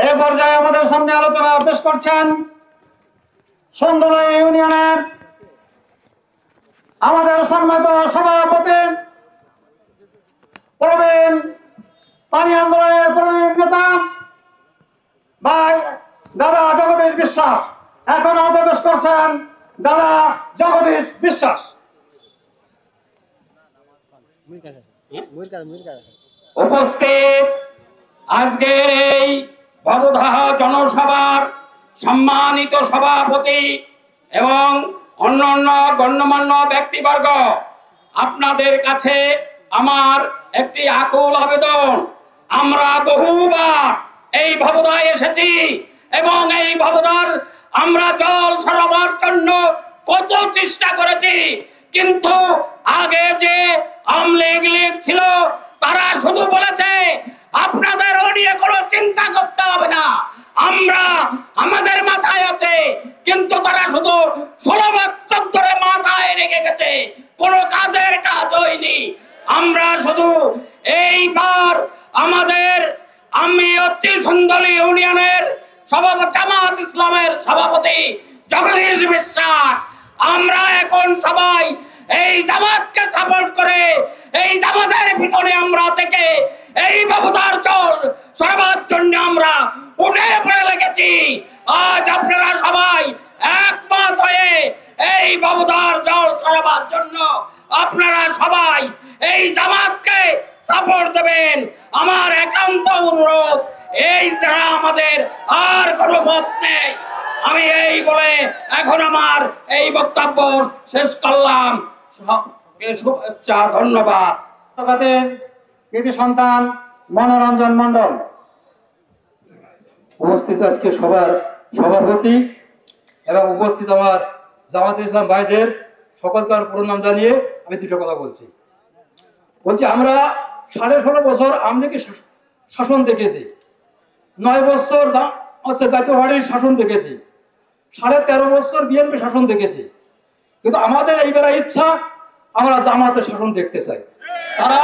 এই পর্যায়ে আমাদের সামনে আলোচনা পেশ করছেন সন্দলা ইউনিয়নের আমাদের সম্মানিত সভাপতি প্রবীণ পানি আন্দোলনের প্রবীণ নেতা ভাই দাদা জগদীশ বিশ্বাস। এখন আমাদের পেশ করছেন দাদা জগদীশ বিশ্বাস। উপস্থিত আজকের এই ভবদাহ জনসভার সম্মানিত সভাপতি এবং অন্যান্য গণ্যমান্য ব্যক্তিবর্গ, আপনাদের কাছে আমার একটি আকুল আবেদন। আমরা বহুবার এই ভবদায় এসেছি এবং এই ভবদার আমরা জল সরবরাহের জন্য কত চেষ্টা করেছি, কিন্তু আগে যে আওয়ামী লীগ ছিল তারা শুধু বলেছে আপনাদের নিয়ে কোনো চিন্তা করতে হবে না, আমরা আমাদের মাথায় আছে, কিন্তু তারা শুধু 16 বছর ধরে মাথায় রেখে গেছে, কোনো কাজের কাজ হয়নি। আমরা শুধু এইবার আমি অতি সুন্দরী ইউনিয়নের সভাপতি জামাত ইসলামের সভাপতি জগদীশ বিশ্বাস, আমরা এখন সবাই এই জামাতকে সাপোর্ট করে এই জামাতের পিছনে আমরা থেকে এই ভবদার জল সরবরাহের জন্য আমরা উঠে পড়ে লেগেছি। আজ আপনারা সবাই একমত হয়ে এই ভবদার জল সরবরাহের জন্য আপনারা সবাই এই জামাতকে সাপোর্ট দেবেন। আমার একান্ত অনুরোধ, এই ছাড়া আমাদের আর কোনো পথ নেই। আমি এই বলে এখন আমার এই বক্তব্য শেষ করলাম। শুভেচ্ছা, ধন্যবাদ। কৃতি সন্তান মনোরঞ্জন মন্ডল। উপস্থিত আজকে সবার সভাপতি এবং উপস্থিত আমার জামাতে ইসলাম ভাইদের সকলকার প্রণাম জানিয়ে আমি দুটো কথা বলছি। আমরা 16.5 বছর আমলিগের শাসন দেখেছি, 9 বছর জাতীয় পার্টির শাসন দেখেছি, 13.5 বছর বিএনপি শাসন দেখেছি, কিন্তু আমাদের এইবার ইচ্ছা আমরা জামাতের শাসন দেখতে চাই। তারা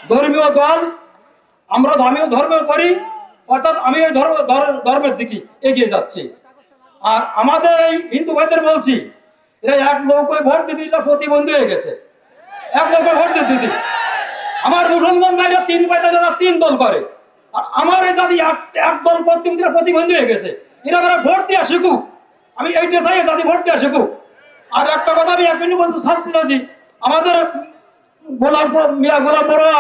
ধর্মীয় দল, আমরা ধর্মীয় করি, অর্থাৎ আমি এই ধর্মের দিকে এগিয়ে যাচ্ছি। আর আমাদের এই হিন্দু ভাইদের বলছি, এরা এক নৌকোয় ভোট দিতে প্রতিবন্ধী হয়ে গেছে, এক নৌকোয় ভোট দিতে। আমার মুসলমান ভাইরা 3 পাইতে 3 দল করে, আর আমার এই জাতি এক দল করতে প্রতিবন্ধী হয়ে গেছে। এরা ভোট দেওয়া শিখুক, আমি এইটা চাই জাতি ভোট দেওয়া শিখুক। আর একটা কথা আমি 1 মিনিট বলতে শান্তি চাচ্ছি, আমাদের গোলাম পড়া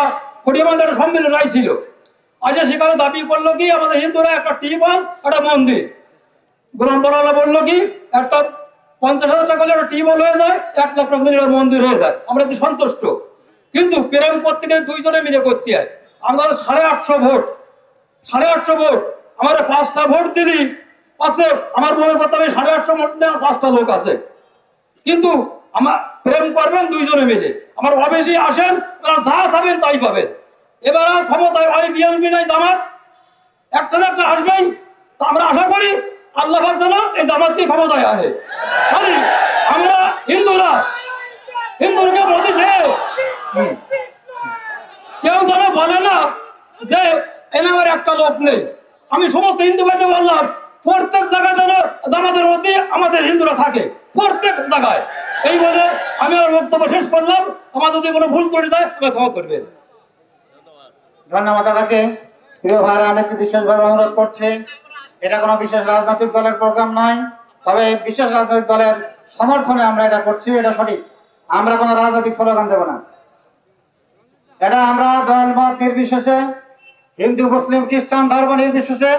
ফটিয়াবান্ধে একটা সম্মেলন ছিল, আজ সেখানে দাবি করলো কি আমাদের হিন্দুরা একটা টিউবওয়েল একটা মন্দির, গোলাম পড়াওয়ালা বললো কি একটা 50,000 টাকা একটা টিউবওয়েল হয়ে যায়, 1 লাখ টাকা মন্দির হয়ে যায়, আমরা তো সন্তুষ্ট। কিন্তু প্রেম করতে গেলে 2 জনে মিলে করতে হয়। আমাদের 850 ভোট, 850 ভোট, আমার 5টা ভোট দিলি আছে, আমার মনে করতে হবে 850 ভোট দেওয়ার 5টা লোক আছে, কিন্তু আমার প্রেম করবেন 2 জনে মিলে। আমার অফিসে আসেন, যা চাবেন তাই পাবেন। এবার ক্ষমতায় হয় বিএনপি নাই জামাত, একটা না একটা আসবেই। তা আমরা আশা করি আল্লাহ পাক যেন এই জামাতকে ক্ষমতায় আনে। আমরা হিন্দুরা বলতেছে কেউ যেন বলে না যে এনে আমার একটা লোক নেই। আমি সমস্ত হিন্দু ভাইদের বললাম, প্রত্যেক জায়গায় যেন জামাতের মধ্যে আমাদের হিন্দুরা থাকে, প্রত্যেক জায়গায়। এই বলে আমি আমার বক্তব্য শেষ করলাম। আমার যদি কোনো ভুল ত্রুটি হয় আমি ক্ষমা করবেন। ধন্যবাদ দাদাকে। প্রিয় ভাইরা, আমি বিশেষভাবে অনুরোধ করছি, এটা কোনো বিশেষ রাজনৈতিক দলের প্রোগ্রাম নয়, তবে বিশেষ রাজনৈতিক দলের সমর্থনে আমরা এটা করছি, এটা সঠিক। আমরা কোনো রাজনৈতিক স্লোগান দেব না, এটা আমরা দল মত নির্বিশেষে, হিন্দু মুসলিম খ্রিস্টান ধর্ম নির্বিশেষে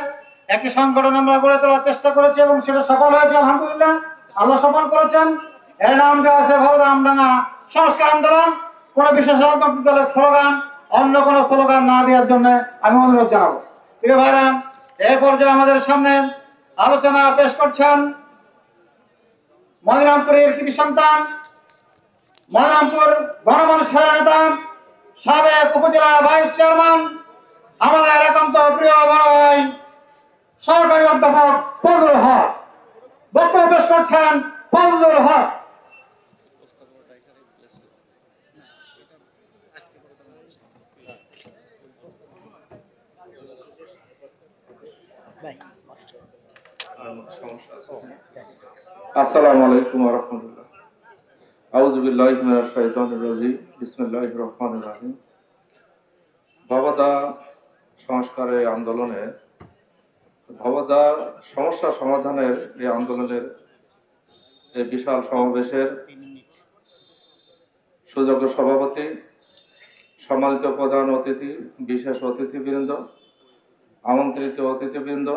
একটি সংগঠন আমরা গড়ে তোলার চেষ্টা করেছি এবং সেটা সফল হয়েছে আলহামদুলিল্লাহ, আল্লাহ সফল করেছেন। এর নাম দেওয়া আছে ভবদাহ আমডাঙ্গা সংস্কার আন্দোলন। কোনো বিশেষ রাজনৈতিক দলের স্লোগান, অন্য কোনো স্লোগান না দেওয়ার জন্য আমি অনুরোধ জানাবো। প্রিয় ভাইরা, এই পর্যায়ে আমাদের সামনে আলোচনা পেশ করছেন মনিরামপুরের কৃতি সন্তান, মনিরামপুর গণমানুষের নেতা, সাবেক উপজেলা ভাইস চেয়ারম্যান, আমাদের একান্ত প্রিয় বড় ভাই সহকারী অধ্যাপক ফজলুল হক। বক্তব্য পেশ করছেন ফজলুল হক। আসসালামু আলাইকুম ওয়া রাহমাতুল্লাহ। আউযু বিল্লাহি মিনাশ শাইতানির রাজিম। বিসমিল্লাহির রহমানির রহিম। ভবদা সংস্কারের আন্দোলনে ভবদার সমস্যা সমাধানের এই আন্দোলনের এই বিশাল সমাবেশের সুযোগ্য সভাপতি, সম্মানিত প্রধান অতিথি, বিশেষ অতিথিবৃন্দ, আমন্ত্রিত অতিথিবৃন্দ,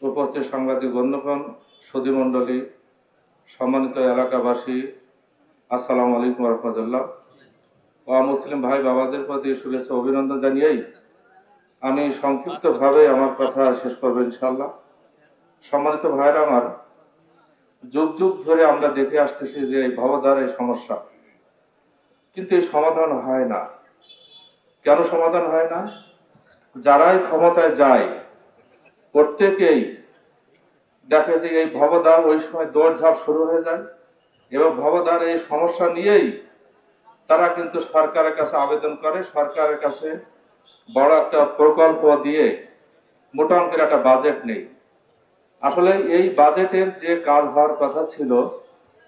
উপস্থিত সাংবাদিক বন্ধুগণ, সুধীমণ্ডলী, সম্মানিত এলাকাবাসী, আসসালামু আলাইকুম রহমতুল্লাহ। মুসলিম ভাই বাবাদের প্রতি শুভেচ্ছা অভিনন্দন জানিয়েই আমি সংক্ষিপ্তভাবে আমার কথা শেষ করবো ইনশাআল্লাহ। সম্মানিত ভাইরা আমার, যুগ যুগ ধরে আমরা দেখে আসতেছি যে এই ভবদার এই সমস্যা, কিন্তু এই সমাধান হয় না। কেন সমাধান হয় না? যারাই ক্ষমতায় যায় প্রত্যেকেই দেখে যে এই ভবদা ওই সময় দৌড়ঝাঁপ শুরু হয়ে যায় এবং ভবদার এই সমস্যা নিয়েই তারা কিন্তু সরকারের কাছে আবেদন করে। সরকারের কাছে বড় একটা প্রকল্প দিয়ে মোটা অঙ্কের একটা বাজেট নেই। আসলে এই বাজেটের যে কাজ হওয়ার কথা ছিল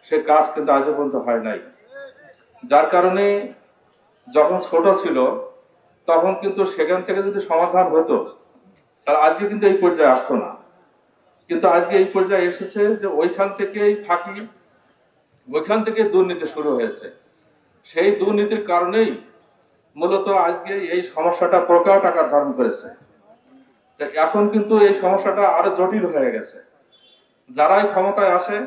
সে কাজ কিন্তু আজও পর্যন্ত হয় নাই। যার কারণে যখন ছোট ছিল তখন কিন্তু সেখান থেকে যদি সমাধান হতো তাহলে আজকে কিন্তু এই পর্যায়ে আসতো না। কিন্তু আজকে এই পর্যায়ে এসেছে যে ওইখান থেকেই ফাঁকি, ওইখান থেকে দুর্নীতি শুরু হয়েছে। সেই দুর্নীতির কারণেই মূলত আজকে এই সমস্যাটা প্রকার আকার ধারণ করেছে। এখন কিন্তু এই সমস্যাটা আরো জটিল হয়ে গেছে। যারাই ক্ষমতায় আসে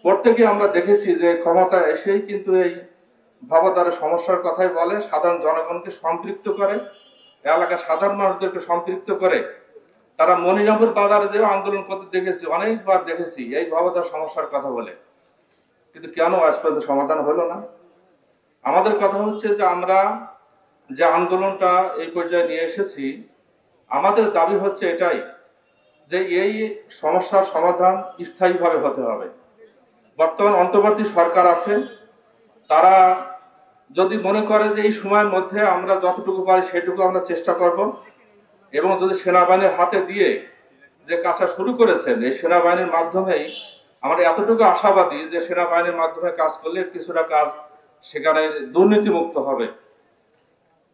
প্রত্যেকে আমরা দেখেছি যে ক্ষমতায় এসেই কিন্তু এই ভবদারের সমস্যার কথাই বলে, সাধারণ জনগণকে সম্পৃক্ত করে, এলাকার সাধারণ মানুষদেরকে সম্পৃক্ত করে। তারা মনিরামপুর বাজারে যে আন্দোলন করতে দেখেছি, অনেকবার দেখেছি এই ভবদার সমস্যার কথা বলে, কিন্তু কেন আজ পর্যন্ত সমাধান হলো না? আমাদের কথা হচ্ছে যে আমরা যে আন্দোলনটা এই পর্যায়ে নিয়ে এসেছি, আমাদের দাবি হচ্ছে এটাই যে এই সমস্যার সমাধান স্থায়ীভাবে হতে হবে। বর্তমান অন্তর্বর্তী সরকার আছে, তারা যদি মনে করে যে এই সময়ের মধ্যে আমরা যতটুকু পারি সেটুকু আমরা চেষ্টা করব, এবং যদি সেনাবাহিনীর হাতে দিয়ে যে কাজটা শুরু করেছেন এই সেনাবাহিনীর মাধ্যমেই আমরা এতটুকু আশাবাদী যে সেনাবাহিনীর মাধ্যমে কাজ করলে কিছুটা কাজ সেখানে দুর্নীতিমুক্ত হবে।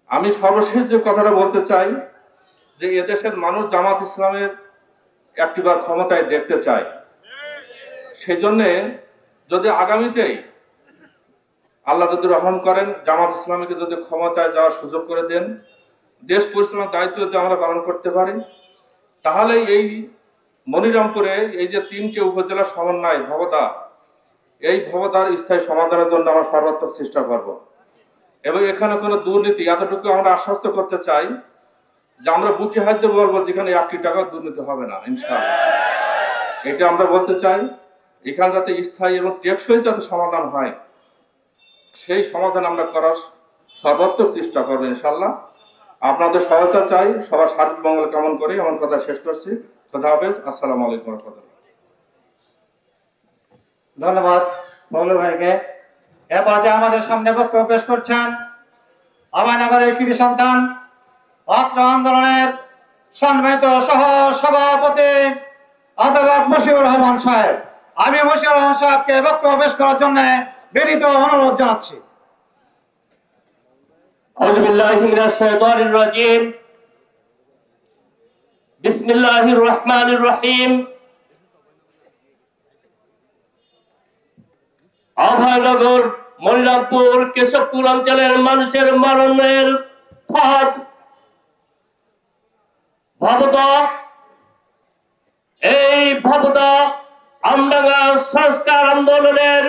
আমি সর্বশেষ যে কথাটা বলতে চাই যে এদেশের মানুষ জামাত ইসলামের একটিবার ক্ষমতায় দেখতে চায়। সেই জন্যে যদি আগামীতেই আল্লাহ যদি রহম করেন, জামাত ইসলামীকে যদি ক্ষমতায় যাওয়ার সুযোগ করে দেন, দেশ পরিচালনার দায়িত্ব যদি আমরা পালন করতে পারি, তাহলে এই মনিরামপুরে এই যে 3টে উপজেলার সমন্বয় ভবদা, এই ভবদার স্থায়ী সমাধানের জন্য আমরা সর্বাত্মক চেষ্টা করব। এবং এখানে কোনো দুর্নীতি, এতটুকু আমরা আশ্বস্ত করতে চাই যে আমরা বুকে হাত দিয়ে বলবো যেখানে 1 টাকা দুর্নীতি হবে না ইনশাআল্লাহ। এটা আমরা বলতে চাই। এখানে যাতে স্থায়ী এবং টেকসই যাতে সমাধান হয়, সেই সমাধান আমরা করার সর্বাত্মক চেষ্টা করবো ইনশাআল্লাহ। আপনাদের সহায়তা চাই। সবার সার্বিক মঙ্গল কামনা করে আমার কথা শেষ করছি। খোদা হাফেজ। আসসালামু আলাইকুম ওয়া রাহমাতুল্লাহ। ধন্যবাদ বল্লু ভাইকে। এরপর যে আমাদের সামনে বক্তব্য পেশ করছেন অভয়নগরের কৃতি সন্তান, অত্র আন্দোলনের সম্মানিত সহ সভাপতি অধ্যাপক মশিউর রহমান সাহেব। আমি মশিউর রহমান সাহেবকে বক্তব্য পেশ করার জন্য বিনীত অনুরোধ জানাচ্ছি। আউযু বিল্লাহি মিনাশ শাইতানির রাজিম। বিসমিল্লাহির রহমানির রহিম। অভয়নগর, মনিরামপুর, কেশবপুর অঞ্চলের মানুষের মরণের ফাঁদ ভবদা। এই ভবদা আমডাঙ্গা সংস্কার আন্দোলনের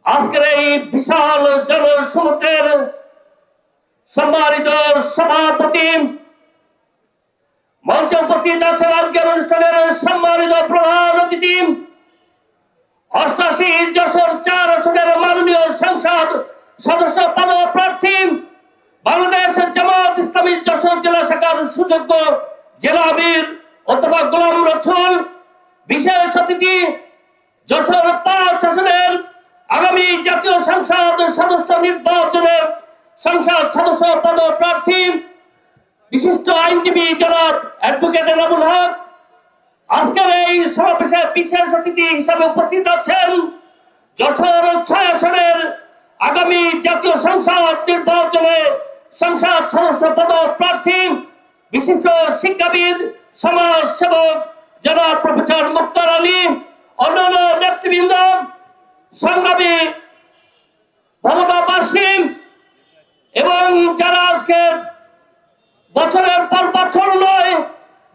আজকের এই বিশাল জনসমুদ্রের সম্মানিত সভাপতি, মঞ্চে উপস্থিত আছেন আজকের অনুষ্ঠানের সম্মানিত প্রধান অতিথি, 88 যশোর 4 আসনের মাননীয় সংসদ সদস্য পদপ্রার্থী, বাংলাদেশ জামাত ইসলামী যশোর জেলা শাখার সুযোগ্য জেলা আমির অধ্যাপক গোলাম রসুল, বিশেষ অতিথি যশোর 5 আসনের আগামী জাতীয় সংসদ সদস্য নির্বাচনের সংসদ সদস্য পদপ্রার্থী বিশিষ্ট আইনজীবী জনাব অ্যাডভোকেট এনামুল হক, আজকের এই সমাবেশে বিশেষ অতিথি হিসাবে উপস্থিত আছেন যশোর 6 আসনের আগামী জাতীয় সংসদ নির্বাচনে সংসদ সদস্য পদপ্রার্থী বিশিষ্ট শিক্ষাবিদ, সমাজ সেবক জনাব প্রফেসর মুক্তার আলী, অন্যান্য নেতৃবৃন্দ, সংগ্রামী ভবতাবাসী এবং যারা আজকে বছরের পর বছর নয়,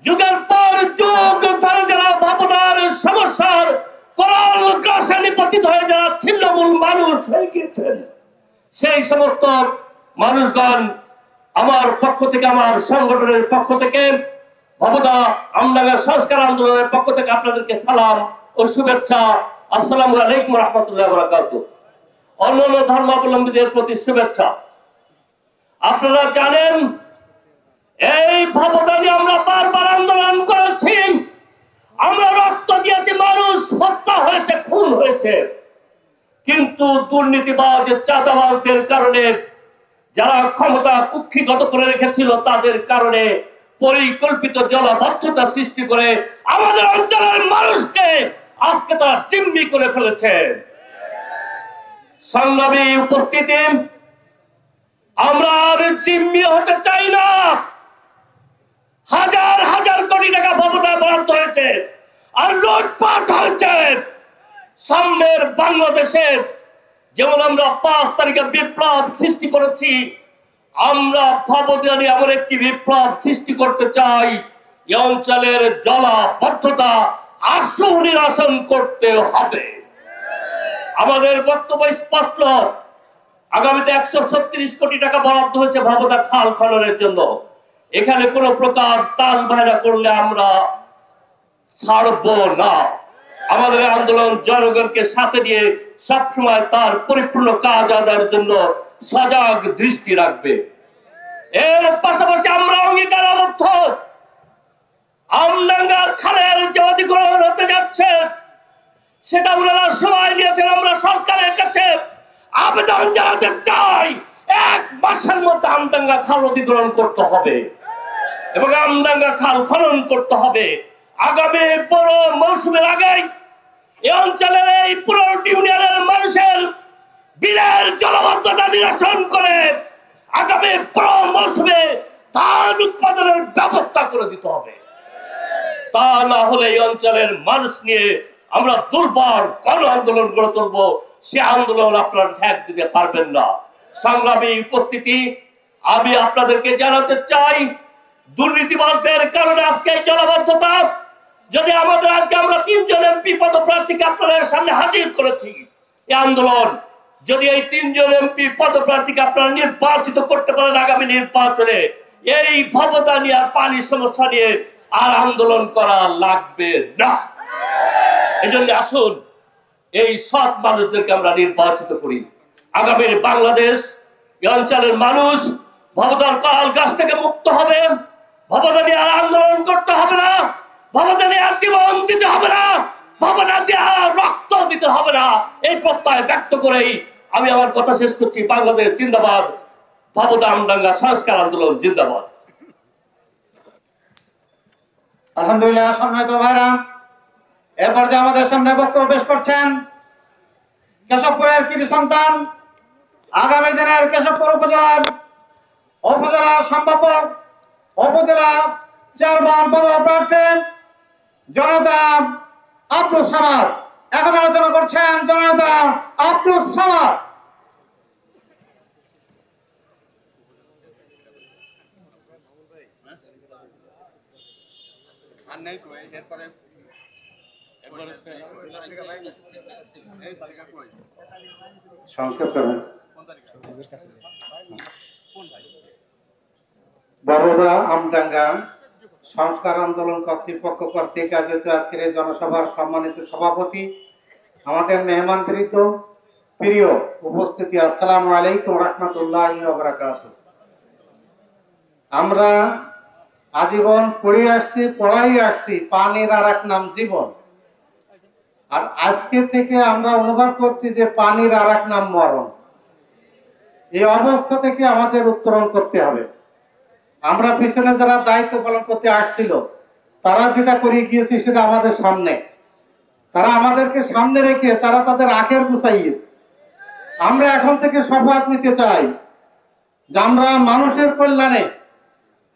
যুগের পর যুগ ধরে যারা ভবতার সমস্যার করাল গ্রাসে নিপতিত হয়ে যারা ছিন্নমূল মানুষ হয়ে গিয়েছেন, সেই সমস্ত মানুষগণ আমার পক্ষ থেকে, আমার সংগঠনের পক্ষ থেকে, ভবতা আমডাঙ্গা সংস্কার আন্দোলনের পক্ষ থেকে আপনাদেরকে সালাম ও শুভেচ্ছা। আসসালামু আলাইকুম রহমতুল্লাহ বারাকাতুহু। অন্যান্য ধর্মাবলম্বীদের প্রতি শুভেচ্ছা। আপনারা জানেন এই ভবতা নিয়ে আমরা বারবার আন্দোলন করেছি, আমরা রক্ত দিয়েছি, মানুষ হত্যা হয়েছে, খুন হয়েছে, কিন্তু দুর্নীতিবাজ চাঁদাবাজদের কারণে, যারা ক্ষমতা কুক্ষিগত করে রেখেছিল তাদের কারণে পরিকল্পিত জলাবদ্ধতা সৃষ্টি করে আমাদের অঞ্চলের মানুষকে আজকে তারা জিম্মি করে ফেলেছে। সংগ্রামী উপস্থিতি, আমরা আর জিম্মি হতে চাই না। হাজার হাজার কোটি টাকা ভবতায় বরাদ্দ হয়েছে আর লুটপাট হয়েছে। সামনের বাংলাদেশে যেমন আমরা 5 তারিখে বিপ্লব সৃষ্টি করেছি, আমরা ভবতা নিয়ে এমন একটি বিপ্লব সৃষ্টি করতে চাই। এই অঞ্চলের জলাবদ্ধতা আসন নিরসন করতে হবে। আমাদের বক্তব্য স্পষ্ট। আগামীতে 136 কোটি টাকা বরাদ্দ হয়েছে ভবতা খাল খননের জন্য। এখানে কোনো প্রকার তাল বাহানা করলে আমরা ছাড়ব না। আমাদের আন্দোলন জনগণকে সাথে নিয়ে সবসময় তার পরিপূর্ণ কাজ আদায়ের জন্য সজাগ দৃষ্টি রাখবে। এর পাশাপাশি আমরা অঙ্গীকারাবদ্ধ, আমডাঙ্গার খালের যে অধিগ্রহণ হতে যাচ্ছে সেটা ওনারা সময় নিয়েছেন। আমরা সরকারের কাছে আবেদন জানাতে চাই 1 মাসের মধ্যে আমডাঙ্গা খাল অধিগ্রহণ করতে হবে এবং আমডাঙ্গা খাল খনন করতে হবে। আগামী বড় মৌসুমের আগে এই অঞ্চলের এই পুরো ইউনিয়নের মানুষের বিলের জলাবদ্ধতা নিরসন করে আগামী বড় মৌসুমে ধান উৎপাদনের ব্যবস্থা করে দিতে হবে। তা না হলে এই অঞ্চলের মানুষ নিয়ে আমরা দুর্বার গণ আন্দোলন গড়ে তুলব। সে আন্দোলন আপনারা ঠেক দিতে পারবেন না। সংগ্রামী উপস্থিতি, আমি আপনাদেরকে জানাতে চাই দুর্নীতিবাজদের কারণে আজকে এই জলাবদ্ধতা। যদি আমাদের আজকে আমরা 3 জন এমপি পদপ্রার্থীকে আপনাদের সামনে হাজির করেছি, এই আন্দোলন যদি এই 3 জন এমপি পদপ্রার্থীকে আপনারা নির্বাচিত করতে পারেন আগামী নির্বাচনে, এই ভবতা নিয়ে আর পানি সমস্যা নিয়ে আর আন্দোলন করা লাগবে না। এই জন্য আসুন এই সৎ মানুষদেরকে আমরা নির্বাচিত করি। আগামীর বাংলাদেশ এই অঞ্চলের মানুষ ভবতার কাল গাছ থেকে মুক্ত হবে। ভবতা নিয়ে আর আন্দোলন করতে হবে না, ভবতা নিয়ে আর জীবন দিতে হবে না, ভবতা দিয়ে আর রক্ত দিতে হবে না। এই প্রত্যয় ব্যক্ত করেই আমি আমার কথা শেষ করছি। বাংলাদেশ জিন্দাবাদ, ভবতা আমডাঙ্গা সংস্কার আন্দোলন জিন্দাবাদ। আলহামদুলিল্লাহ। সম্মানিত ভাইরা, এর পর্যায়ে আমাদের সামনে বক্তব্য পেশ করছেন কেশবপুরের কৃতি সন্তান, আগামী দিনের কেশবপুর উপজেলা সম্ভাব্য উপজেলা চেয়ারম্যান পদপ্রার্থী জনতা আব্দুল সামাদ। এখন আলোচনা করছেন জনতা আব্দুল সামাদ। সংক্ষেপ করবেন। বরোদা আমডাঙ্গা সংস্কার আন্দোলন কর্তৃপক্ষ কর্তৃক আয়োজিত আজকের এই জনসভার সম্মানিত সভাপতি, আমাদের মেহমানবৃন্দ, প্রিয় উপস্থিতি, আসসালামু আলাইকুম রহমতুল্লাহি ওয়া বারাকাতুহু। আমরা আজীবন পড়ে আসছি, পড়াই আসছি, পানির আর এক নাম জীবন। আর আজকে থেকে আমরা অনুভব করছি যে পানির আর এক নাম মরণ। এই অবস্থা থেকে আমাদের উত্তরণ করতে হবে। আমরা পিছনে যারা দায়িত্ব পালন করতে আসছিল তারা যেটা করে গিয়েছে সেটা আমাদের সামনে, তারা আমাদেরকে সামনে রেখে তারা তাদের আখের গুছাইয়েছে। আমরা এখন থেকে শপথ নিতে চাই যে আমরা মানুষের কল্যাণে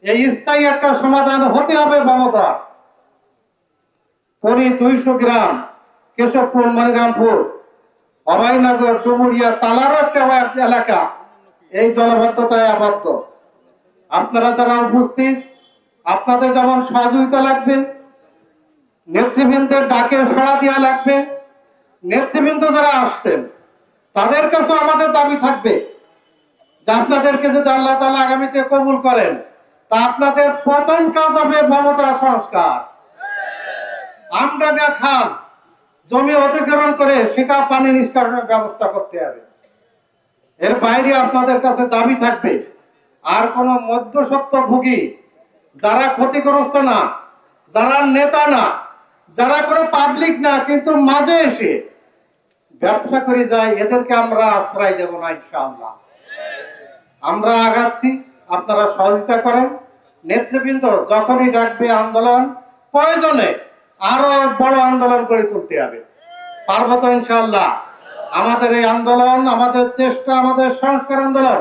এই স্থায়ী একটা সমাধান হতে হবে। মমতা পরি 200 গ্রাম, কেশবপুর, মনিরামপুর, অভয়নগর, ডুমুরিয়া, তালারও একটা এলাকা এই জলাবদ্ধতায় আবদ্ধ। আপনারা যারা উপস্থিত, আপনাদের যেমন সহযোগিতা লাগবে, নেতৃবৃন্দের ডাকে সাড়া দেওয়া লাগবে। নেতৃবৃন্দ যারা আসছেন তাদের কাছে আমাদের দাবি থাকবে যে আপনাদেরকে যদি আল্লাহ তাআলা আগামীতে কবুল করেন তা আপনাদের প্রথম কাজ হবে মমতা সংস্কার। আমডাঙ্গা খাল জমি অধিগ্রহণ করে সেটা পানি নিষ্কাশনের ব্যবস্থা করতে হবে। এর বাইরে আপনাদের কাছে দাবি থাকবে আর কোনো মধ্যস্বত্বভোগী যারা ক্ষতিগ্রস্ত না, যারা নেতা না, যারা কোনো পাবলিক না কিন্তু মাঝে এসে ব্যবসা করে যায়, এদেরকে আমরা আশ্রয় দেব না ইনশাআল্লাহ। আমরা আগাচ্ছি, আপনারা সহযোগিতা করেন। নেতৃবৃন্দ যখনই ডাকবে আন্দোলন, প্রয়োজনে আরো বড় আন্দোলন গড়ে তুলতে হবে। পারবো তো ইনশাআল্লাহ। আমাদের এই আন্দোলন, আমাদের চেষ্টা, আমাদের সংস্কার আন্দোলন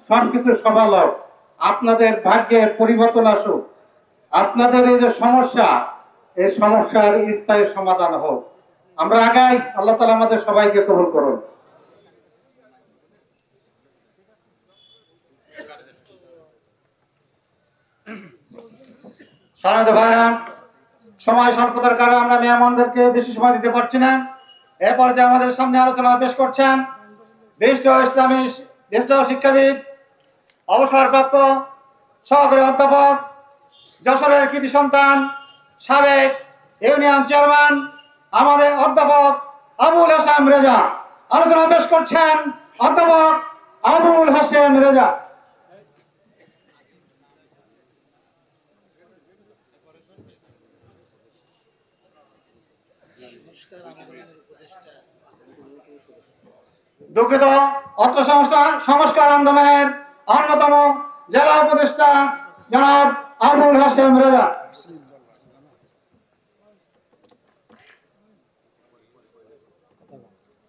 সবকিছু সফল হোক। আপনাদের ভাগ্যের পরিবর্তন আসুক। আপনাদের এই যে সমস্যা, এই সমস্যার স্থায়ী সমাধান হোক। আমরা আগাই। আল্লাহ তাআলা আমাদের সবাইকে কবুল করুন। সম্মানিত ভাইরা, সময় স্বল্পতার কারণে আমরা মেহমানদেরকে বেশি সময় দিতে পারছি না। এরপর যে আমাদের সামনে আলোচনা পেশ করছেন বিশিষ্ট ইসলাম শিক্ষাবিদ, অবসরপ্রাপ্ত সহকারী অধ্যাপক, যশোরের কৃতি সন্তান, সাবেক ইউনিয়ন চেয়ারম্যান আমাদের অধ্যাপক আবুল হাশেম রেজা। আলোচনা পেশ করছেন অধ্যাপক আবুল হাশেম রেজা। দুঃখিত, অত্র সংস্কার আন্দোলনের অন্যতম জেলা উপদেষ্টা জনাব আবুল হাশেম রেজা।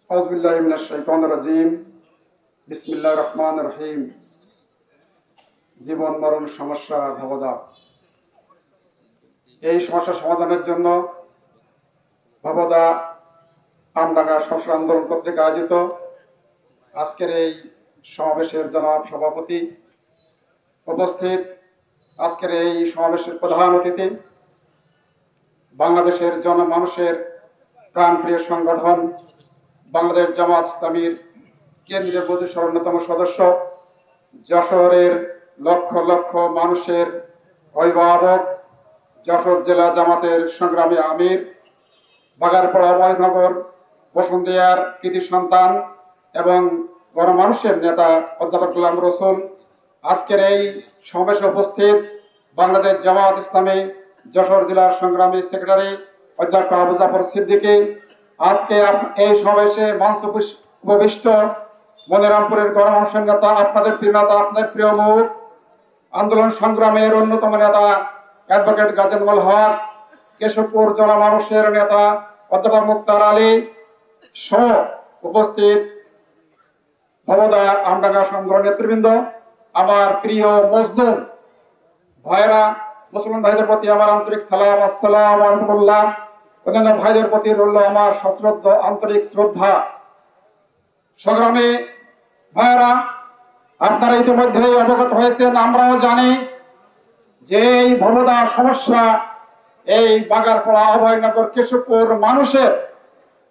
আউযুবিল্লাহি মিনাশ শাইতানির রাজীম। বিসমিল্লাহির রহমানির রহিম। জীবন মরণ সমস্যা ভবদা, এই সমস্যা সমাধানের জন্য ভবদা আমডাঙ্গা সংস্কার আন্দোলন কর্তৃক আয়োজিত আজকের এই সমাবেশের জনাব সভাপতি, উপস্থিত আজকের এই সমাবেশের প্রধান অতিথি, বাংলাদেশের জনমানুষের প্রাণপ্রিয় সংগঠন বাংলাদেশ জামাত ইসলামীর কেন্দ্রীয় পরিষদের অন্যতম সদস্য, যশোরের লক্ষ লক্ষ মানুষের অভিভাবক, যশোর জেলা জামাতের সংগ্রামী আমির, বাগারপাড়া অভয়নগর বসুন্ধিয়ার কৃতি সন্তান এবং গণমানুষের নেতা অধ্যাপক গোলাম রসুল, আজকের এই সমাবেশে উপস্থিত বাংলাদেশ জামাত ইসলামী যশোর জেলার সংগ্রামী সেক্রেটারি অধ্যক্ষ আবু জাফর সিদ্দিকী, আজকে এই সমাবেশে মঞ্চ উপবিষ্ট মনিরামপুরের গণমানুষের নেতা, আপনাদের প্রিয় নেতা, আপনাদের প্রিয় মুখ, আন্দোলন সংগ্রামের অন্যতম নেতা অ্যাডভোকেট গাজীউল হক, কেশবপুর জনমানুষের নেতা অধ্যাপক মুক্তার আলী সহ উপস্থিত ভবদা আমডাঙ্গা সংগ্রাম নেতৃবৃন্দ, আমার প্রিয় মজলুম ভাইরা, মুসলমান ভাইদের প্রতি আমার আন্তরিক সালাম, আসসালামু আলাইকুম। অন্যান্য ভাইদের প্রতি রইল আমার সশ্রদ্ধ আন্তরিক শ্রদ্ধা। সংগ্রামী ভাইরা, আপনারা ইতিমধ্যেই অবগত হয়েছেন, আমরাও জানি যে এই ভবদা সমস্যা, এই বাগারপাড়া অভয়নগর কেশবপুর মানুষের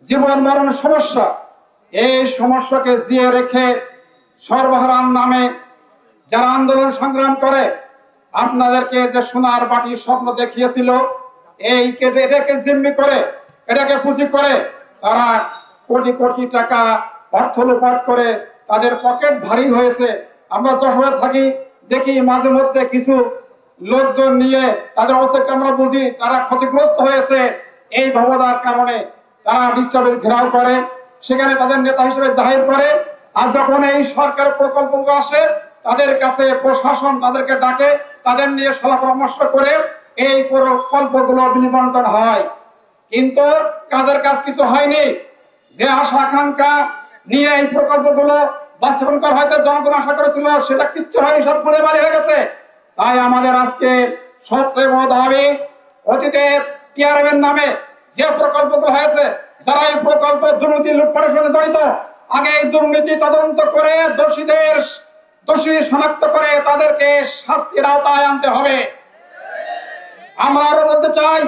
জীবন মরণ সমস্যা, এই সমস্যাকে জিয়ে রেখে সর্বহারার নামে যারা আন্দোলন সংগ্রাম করে আপনাদেরকে যে সোনার বাটি স্বপ্ন দেখিয়েছিল, এটাকে জিম্মি করে, এটাকে পুঁজি করে তারা কোটি কোটি টাকা অর্থ লোপাট করে তাদের পকেট ভারী হয়েছে। আমরা যশোরে থাকি, দেখি মাঝে মধ্যে কিছু লোকজন নিয়ে তাদের অবস্থাকে আমরা বুঝি তারা ক্ষতিগ্রস্ত হয়েছে এই ভবদার কারণে। তারা ডিস্টার্বের ঘেরাও করে, সেখানে তাদের নেতা হিসেবে জাহির করে, আর যখন এই সরকারের প্রকল্পগুলো আসে তাদের কাছে প্রশাসন তাদেরকে ডাকে, তাদের নিয়ে সলা পরামর্শ করে এই প্রকল্পগুলো বিনিবন্টন হয়। কিন্তু কাজের কাজ কিছু হয়নি। যে আশা আকাঙ্ক্ষা নিয়ে এই প্রকল্পগুলো বাস্তবায়ন করা হয়েছে, জনগণ আশা করেছিল, সেটা কিচ্ছু হয়নি, সব গুলে বালি হয়ে গেছে। তাই আমাদের আজকে সবচেয়ে বড় দাবি, অতীতে টিআরএম নামে যে প্রকল্পগুলো হয়েছে, যারা এই প্রকল্প দুর্নীতি লুটপাটের সঙ্গে জড়িত, আগে এই দুর্নীতি তদন্ত করে দোষী শনাক্ত করে তাদেরকে শাস্তির আওতায় আনতে হবে। আমরা আরো বলতে চাই,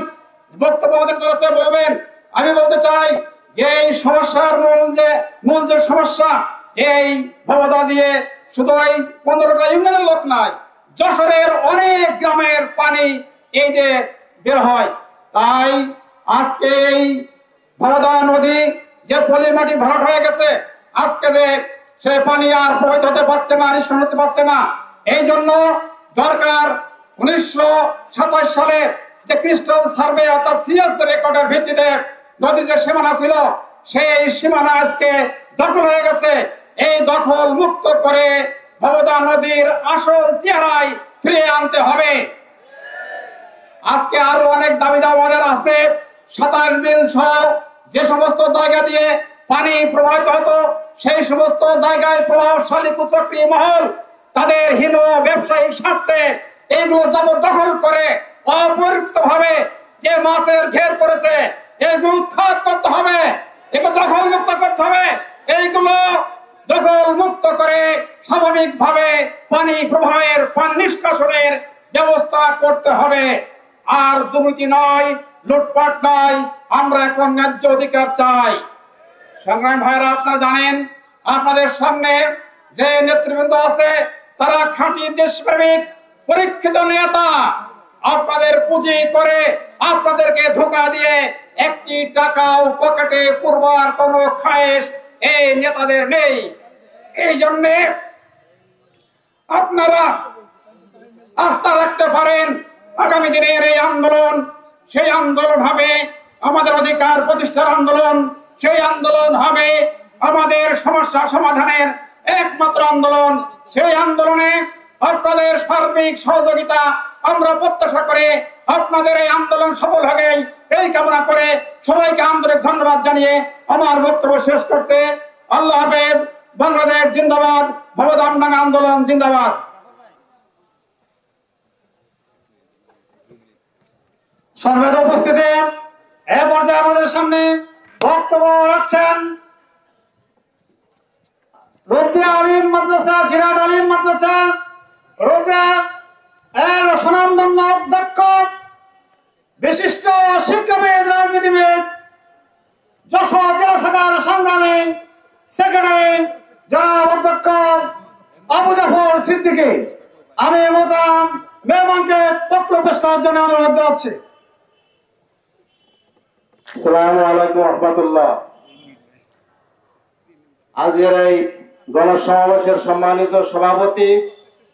বক্তব্য করেছে বলবেন, আমি বলতে চাই যে এই সমস্যার মূল যে সমস্যা, এই ভবদা দিয়ে শুধু এই 15টা ইউনিয়নের লোক নাই, যশোরের অনেক গ্রামের পানি এই যে বের হয়। তাই আজকে এই ভবদা নদী যে পলি মাটি ভরাট হয়ে গেছে, আজকে যে সে পানি আর প্রবাহিত হতে পারছে না, নিষ্কাশন হতে পারছে না। এই জন্য দরকার 1927 সালে যে ক্রিস্টাল সার্ভে অর্থাৎ সিএস রেকর্ডের ভিত্তিতে নদীর যে সীমানা ছিল, সেই সীমানা আজকে দখল হয়ে গেছে। এই দখল মুক্ত করে ভবদা নদীর আসল চেহারায় ফিরিয়ে আনতে হবে। আজকে আরো অনেক দাবি দাওয়া আমাদের আছে। 27 বিল সহ যে সমস্ত জায়গা দিয়ে পানি প্রবাহিত হতো, সেই সমস্ত জায়গায় প্রভাবশালী কুচক্রী মহল তাদের হীন ব্যবসায়িক স্বার্থে এইগুলো জবরদখল করে অপরিকৃত ভাবে যে মাছের ঘের করেছে, এইগুলো উৎখাত করতে হবে, এগুলো দখল মুক্ত করতে হবে। এইগুলো দখল মুক্ত করে স্বাভাবিক ভাবে পানি প্রবাহের, পানি নিষ্কাশনের ব্যবস্থা করতে হবে। আর দুর্নীতি নয়, লুটপাট নয়, আমরা এখন ন্যায্য অধিকার চাই। সংগ্রামী ভাইরা, আপনারা জানেন আপনাদের সামনে যে নেতৃবৃন্দ আছে তারা খাঁটি দেশপ্রেমিক পরীক্ষিত নেতা। আপনাদের পুঁজি করে আপনাদেরকে ধোঁকা দিয়ে একটি টাকাও পকেটে পুরবার কোনো খায়েশ এই নেতাদের নেই। এই জন্যে আপনারা আস্থা রাখতে পারেন আগামী দিনের এই আন্দোলন সেই আন্দোলন হবে আমাদের অধিকার প্রতিষ্ঠার আন্দোলন, সেই আন্দোলন হবে আমাদের সমস্যা সমাধানের একমাত্র আন্দোলন। সেই আন্দোলনে আপনাদের সার্বিক সহযোগিতা আমরা প্রত্যাশা করে আপনাদের এই আন্দোলন সফল হবে এই কামনা করে সবাইকে আন্তরিক ধন্যবাদ জানিয়ে আমার বক্তব্য শেষ করতে। আল্লাহ হাফেজ। বাংলাদেশ জিন্দাবাদ। ভবদামডাঙ্গা আন্দোলন জিন্দাবাদ। সর্বেদ উপস্থিতি এ পর্যায়ে আমাদের সামনে বক্তব্য রাখছেন রোকেয়া আলিম মাদ্রাসা, জিরাদ আলিম মাদ্রাসা রোকেয়া এর সুনামধন্য অধ্যক্ষ, বিশিষ্ট শিক্ষাবিদ, রাজনীতিবিদ, যশোর জেলা শাখার সংগ্রামী সেক্রেটারি জনাব অধ্যক্ষ আবু জাফর সিদ্দিকী। আমি মোহতারাম মেহমানকে বক্তব্য পেশ করার জন্য অনুরোধ জানাচ্ছি। আসসালামু আলাইকুম রহমতুল্লাহ। আজকের এই গণসমাবেশের সম্মানিত সভাপতি,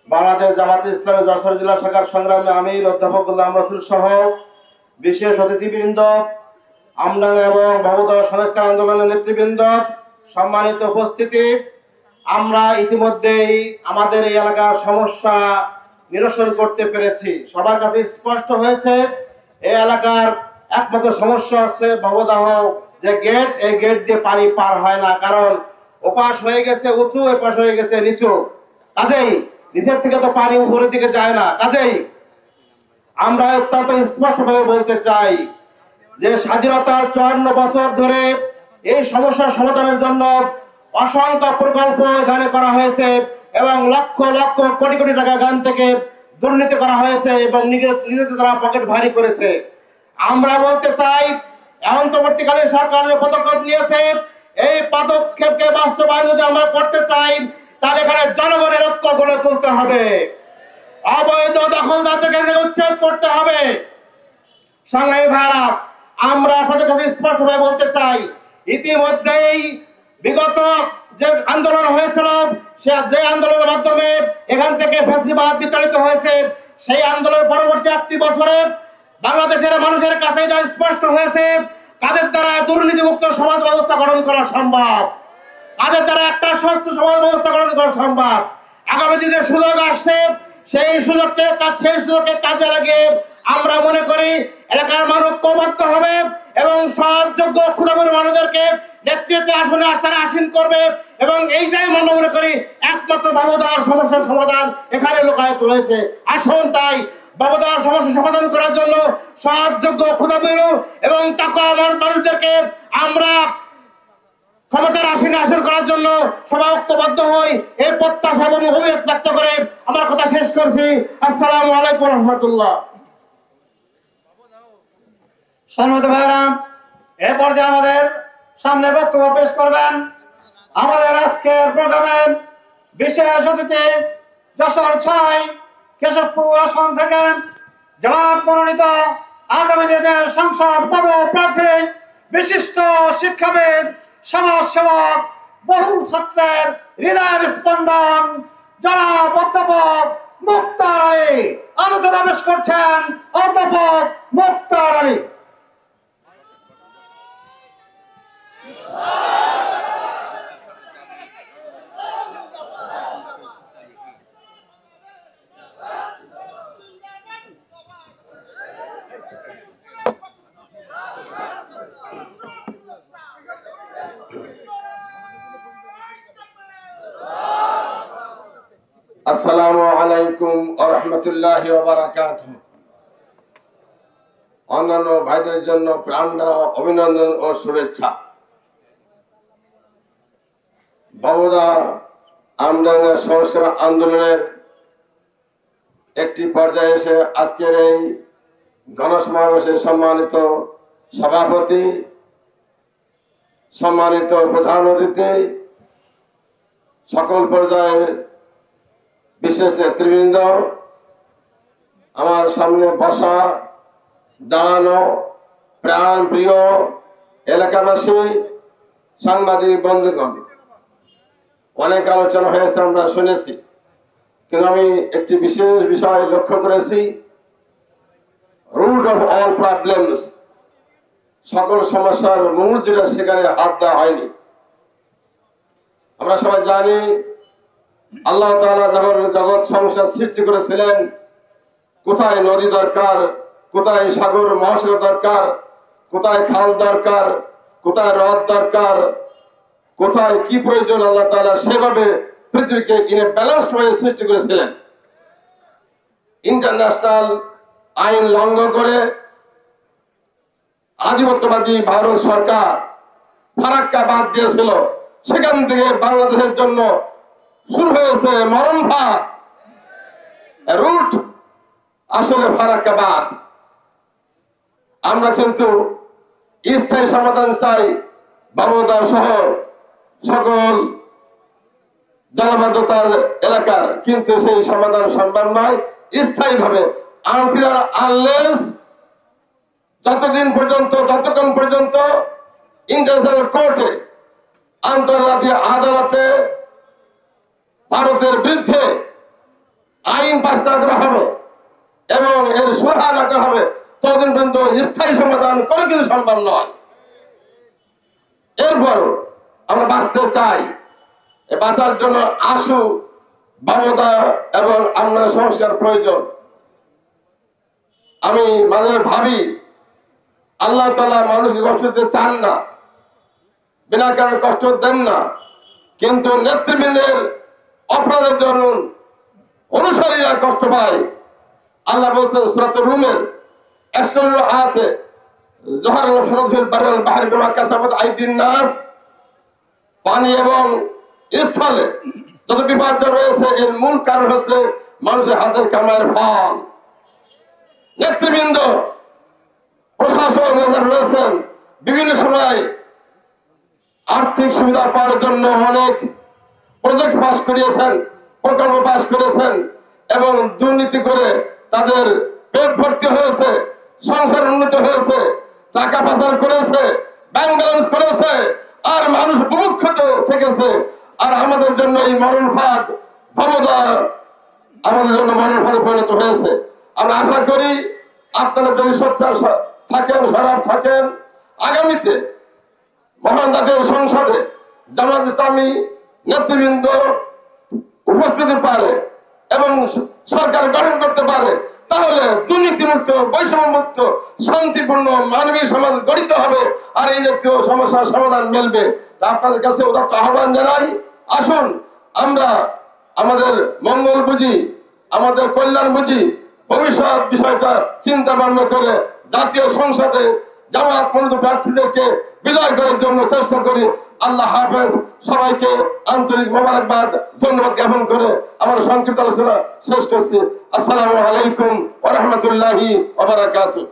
বাংলাদেশ জামাতে ইসলামী যশোর জেলা শাখার সংগ্রামী আমির অধ্যাপক গোলাম রসুল সহ বিশেষ অতিথিবৃন্দ, আমডাঙ্গা এবং ভবদা সংস্কার আন্দোলনের নেতৃবৃন্দ, সম্মানিত উপস্থিতি, আমরা ইতিমধ্যেই আমাদের এই এলাকার সমস্যা নিরসন করতে পেরেছি। সবার কাছে স্পষ্ট হয়েছে এই এলাকার একমাত্র সমস্যা আছে ভবদাহ যে গেট, এই গেট দিয়ে পানি পার হয় না, কারণ ওপাশ হয়ে গেছে উঁচু, এপাশ হয়ে গেছে নিচু। কাজেই নিচের থেকে তো পানি উপরের দিকে যায় না। কাজেই আমরা অত্যন্ত স্পষ্টভাবে বলতে চাই যে স্বাধীনতার 54 বছর ধরে এই সমস্যার সমাধানের জন্য অসংখ্য প্রকল্প এখানে করা হয়েছে এবং লক্ষ লক্ষ কোটি কোটি টাকা এখান থেকে দুর্নীতি করা হয়েছে এবং নিজেদের তারা পকেট ভারী করেছে। আমরা বলতে চাই অন্তর্বর্তীকালীন সরকার যে পদক্ষেপ নিয়েছে, এই পদক্ষেপকে বাস্তবায়ন যদি আমরা করতে চাই তাহলে এখানে জনগণের ঐক্য গড়ে তুলতে হবে, অবৈধ দখলদার থেকে উচ্ছেদ করতে হবে। সংগ্রামী ভাইরা, আমরা আপনাদের কাছে স্পষ্টভাবে বলতে চাই, ইতিমধ্যেই বিগত যে আন্দোলন হয়েছিল, যে আন্দোলনের মাধ্যমে এখান থেকে ফ্যাসিবাদ বিতাড়িত হয়েছে, সেই আন্দোলনের পরবর্তী 8টি বছরে বাংলাদেশের মানুষের কাছে এটা স্পষ্ট হয়েছে কাদের দ্বারা দুর্নীতিমুক্ত সমাজ ব্যবস্থা গঠন করা সম্ভব, কাদের দ্বারা একটা সুস্থ সমাজ ব্যবস্থা গঠন করা সম্ভব। আগামী দিনে সুযোগ আসছে, সেই সুযোগকে কাজে লাগিয়ে আমরা মনে করি এলাকার মানুষ ঐক্যবদ্ধ হবে এবং সহযোগ্য ক্ষুধামূল মানুষদেরকে নেতৃত্বে আসনে আসীন করবে এবং এইটাই আমরা মনে করি একমাত্র বাবুদার সমস্যার সমাধান এখানে লুকায়িত রয়েছে। আসুন তাই বাবুদার সমস্যা সমাধান করার জন্য সহযোগ্য ক্ষুধামূল এবং তাকওয়া মানুষদেরকে আমরা ক্ষমতার আসীন করার জন্য সবাই ঐক্যবদ্ধ হই, এই প্রত্যাশা এবং অভিযোগ ব্যক্ত করে আমার কথা শেষ করছি। আসসালামু আলাইকুম রহমতুল্লাহ। সম্মানিত ভাইরা, এ পর্যায়ে আমাদের সামনে বক্তব্য পেশ করবেন আমাদের আজকের প্রোগ্রামের বিশেষ অতিথি যশোর 6 কেশবপুর আসন থেকে জামাত মনোনীত আগামী দিনের সংসদ পদপ্রার্থী বিশিষ্ট শিক্ষাবিদ, সমাজসেবক, বহু ছাত্রের হৃদয়ের স্পন্দন জনাব অধ্যাপক মুক্তার আলী। আলোচনা পেশ করছেন অধ্যাপক মুক্তার আলী। আসসালামু আলাইকুম ওয়া রাহমাতুল্লাহি ওয়া বারাকাতুহু। অন্যান্য ভাইদের জন্য প্রাণঢালা অভিনন্দন ও শুভেচ্ছা। বাবুদা আমডাঙ্গা সংস্কার আন্দোলনের একটি পর্যায়ে এসে আজকের এই গণসমাবেশের সম্মানিত সভাপতি, সম্মানিত প্রধান অতিথি, সকল পর্যায়ের বিশেষ নেতৃবৃন্দ, আমার সামনে বসা দাঁড়ানো প্রাণ প্রিয় এলাকাবাসী, সাংবাদিক বন্ধুগণ, অনেক আলোচনা হয়েছে, আমরা শুনেছি, কিন্তু আমি একটি বিশেষ বিষয় লক্ষ্য করেছি। রুট অফ অল প্রবলেমস, সকল সমস্যার মূল যেটা, সেখানে হাত দেওয়া হয়নি। আমরা সবাই জানি আল্লাহ তাআলা যখন জগৎ সংসার সৃষ্টি করেছিলেন, কোথায় নদী দরকার, কোথায় সাগর মহাসাগর দরকার, কোথায় খাল দরকার, কোথায় হ্রদ দরকার, কোথায় কি প্রয়োজন, আল্লাহ তাআলা সেভাবে পৃথিবীকে ইন এ ব্যালেন্সড ওয়ে সৃষ্টি করেছিলেন। ইন্টারন্যাশনাল আইন লঙ্ঘন করে আধিপত্যবাদী ভারত সরকার ফারাক্কা বাদ দিয়েছিল, সেখান থেকে বাংলাদেশের জন্য শুরু হয়েছে মরণ ফাঁদ। রুট আসলে ফারাক্কাবাদ। আমরা কিন্তু স্থায়ী সমাধান চাই বাবুদা সহ সকল জলাবদ্ধতার এলাকার, কিন্তু সেই সমাধান সম্ভব নয় স্থায়ীভাবে, আনলেস যতক্ষণ পর্যন্ত ইন্টারন্যাশনাল কোর্টে, আন্তর্জাতিক আদালতে ভারতের বিরুদ্ধে আইন পাস না করা হবে এবং এর সুরাহা না করা হবে, ততদিন পর্যন্ত স্থায়ী সমাধান কোনো কিছু সম্ভব নয়। এরপরও আমরা বাঁচতে চাই, বাঁচার জন্য আশু বাবুদা এবং আমরা সংস্কার প্রয়োজন। আমি মাঝে ভাবি আল্লাহ তাআলা মানুষকে কষ্ট দিতে চান না, বিনা কারণে কষ্ট দেন না, কিন্তু নেতৃবৃন্দের অপরাধের জন্য অনুসারীরা কষ্ট পায়। আল্লাহ বলছেন সূরা রুমের ১১ আয়াতে, যুহারাল ফাসাদুল বাররি ওয়াল বাহরি বিমা কাসাবাত আইদিন নাস, পানি এবং স্থলে যত বিপর্যয় রয়েছে এর মূল কারণ হচ্ছে মানুষের হাতের কামাইয়ের ফল। নেতৃবৃন্দ, প্রশাসন রয়েছেন, বিভিন্ন সময় আর্থিক সুবিধা পাওয়ার জন্য অনেক প্রজেক্ট পাস করিয়েছেন, প্রকল্প পাস করেছেন এবং দুর্নীতি করে তাদের পেট ভর্তি হয়েছে, সংসার উন্নতি হয়েছে, টাকা পাচার করেছে, ব্যাংক ব্যালেন্স করেছে, আর মানুষ বুভুক্ষিত থেকেছে। আর আমাদের জন্য এই মরণ ফাঁদ বাবুদা আমাদের জন্য মরণ ফাঁদে পরিণত হয়েছে। আমরা আশা করি আপনারা যদি সোচ্চার থাকেন, সরব থাকেন, আগামীতে মহান জাতীয় সংসদে জামাত ইসলামী নেতৃবৃন্দ উপস্থিতি পারে এবং সরকার গঠন করতে পারে, তাহলে দুর্নীতিমুক্ত, বৈষম্যমুক্ত, শান্তিপূর্ণ মানবীয় সমাজ গঠিত হবে, আর এই জাতীয় সমস্যার সমাধান মিলবে। তা আপনাদের কাছে উদাত্ত আহ্বান জানাই, আসুন আমরা আমাদের মঙ্গল বুঝি, আমাদের কল্যাণ বুঝি, ভবিষ্যৎ বিষয়টা চিন্তা ভাবনা করে জাতীয় সংসদে জামাত মনোনীত প্রার্থীদেরকে বিজয় করার জন্য চেষ্টা করি। আল্লাহ হাফেজ। সবাইকে আন্তরিক মোবারকবাদ, ধন্যবাদ জ্ঞাপন করে আমার সংক্ষিপ্ত আলোচনা শেষ করছি। আসসালামু আলাইকুম ওয়া রাহমাতুল্লাহি ওয়া বারাকাতুহু।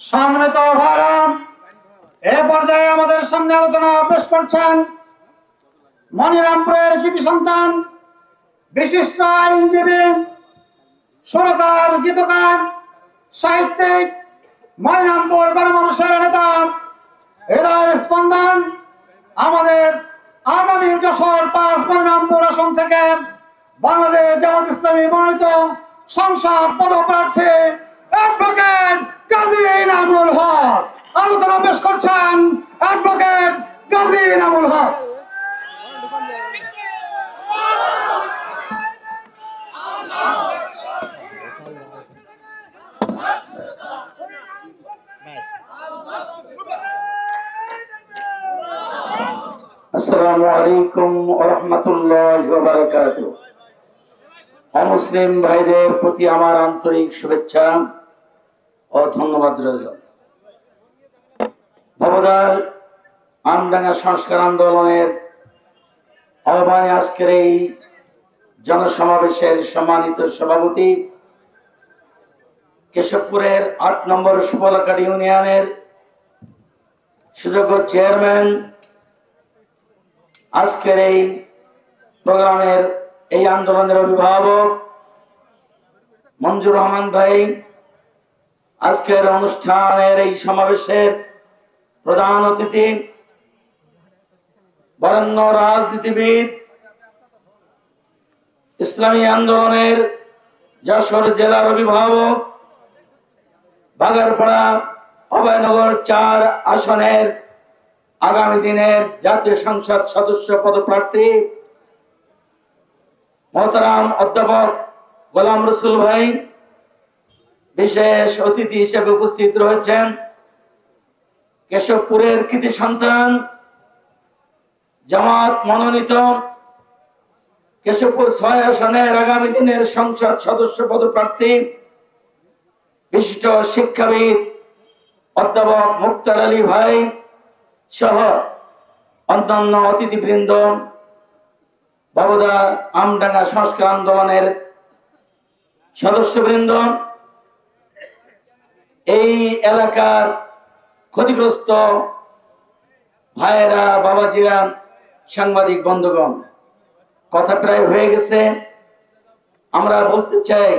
সম্মানিত ভাইরা, এ পর্যায়ে আমাদের সামনে আলোচনা পেশ করছেন মনিরামপুরের কৃতি সন্তান, বিশিষ্ট আইনজীবী, সুরকার, গীতকার, সাহিত্যিক, মনিরামপুর গণমানুষের নেতা, হৃদয়ের স্পন্দন, আমাদের আগামী যশোর 5 মনিরামপুর আসন থেকে বাংলাদেশ জামাত ইসলামী মনোনীত সংসদ পদপ্রার্থী অ্যাডভোকেট গাজী ইনামুল হক। আলোচনা পেশ করছেন অ্যাডভোকেট গাজী ইনামুল হক। আসসালামু আলাইকুম ওয়া রাহমাতুল্লাহি ওয়া বারাকাতুহু। অমুসলিম ভাইদের প্রতি আমার আন্তরিক শুভেচ্ছা ও ধন্যবাদ রইল। ভবদার আমডাঙ্গা সংস্কার আন্দোলনের আহ্বানে আজকের এই জনসমাবেশের সম্মানিত সভাপতি, কেশবপুরের 8 নম্বর সুবলাকাট ইউনিয়নের সুযোগ্য চেয়ারম্যান, আজকের এই প্রোগ্রামের এই আন্দোলনের অভিভাবক মঞ্জুর রহমান ভাই, আজকের অনুষ্ঠানের এই সমাবেশের প্রধান অতিথি, বরেণ্য রাজনীতিবিদ, ইসলামী আন্দোলনের যশোর জেলার অভিভাবক, বাগারপাড়া অভয়নগর 4 আসনের আগামী দিনের জাতীয় সংসদ সদস্য পদপ্রার্থী মোহতারাম অধ্যাপক গোলাম রসুল ভাই, বিশেষ অতিথি হিসেবে উপস্থিত রয়েছেন কেশবপুরের কৃতি সন্তান, জামাত মনোনীত কেশবপুর 6 আসনের আগামী দিনের সংসদ সদস্য পদপ্রার্থী বিশিষ্ট শিক্ষাবিদ অধ্যাপক মুক্তার আলী ভাই সহ অন্যান্য অতিথিবৃন্দ, বাবুদা আমডাঙ্গা সংস্কার আন্দোলনের সদস্যবৃন্দ, এই এলাকার ক্ষতিগ্রস্ত ভাইয়েরা, বাবাজিরা, সাংবাদিক বন্ধুগণ, কথা প্রায় হয়ে গেছে। আমরা বলতে চাই,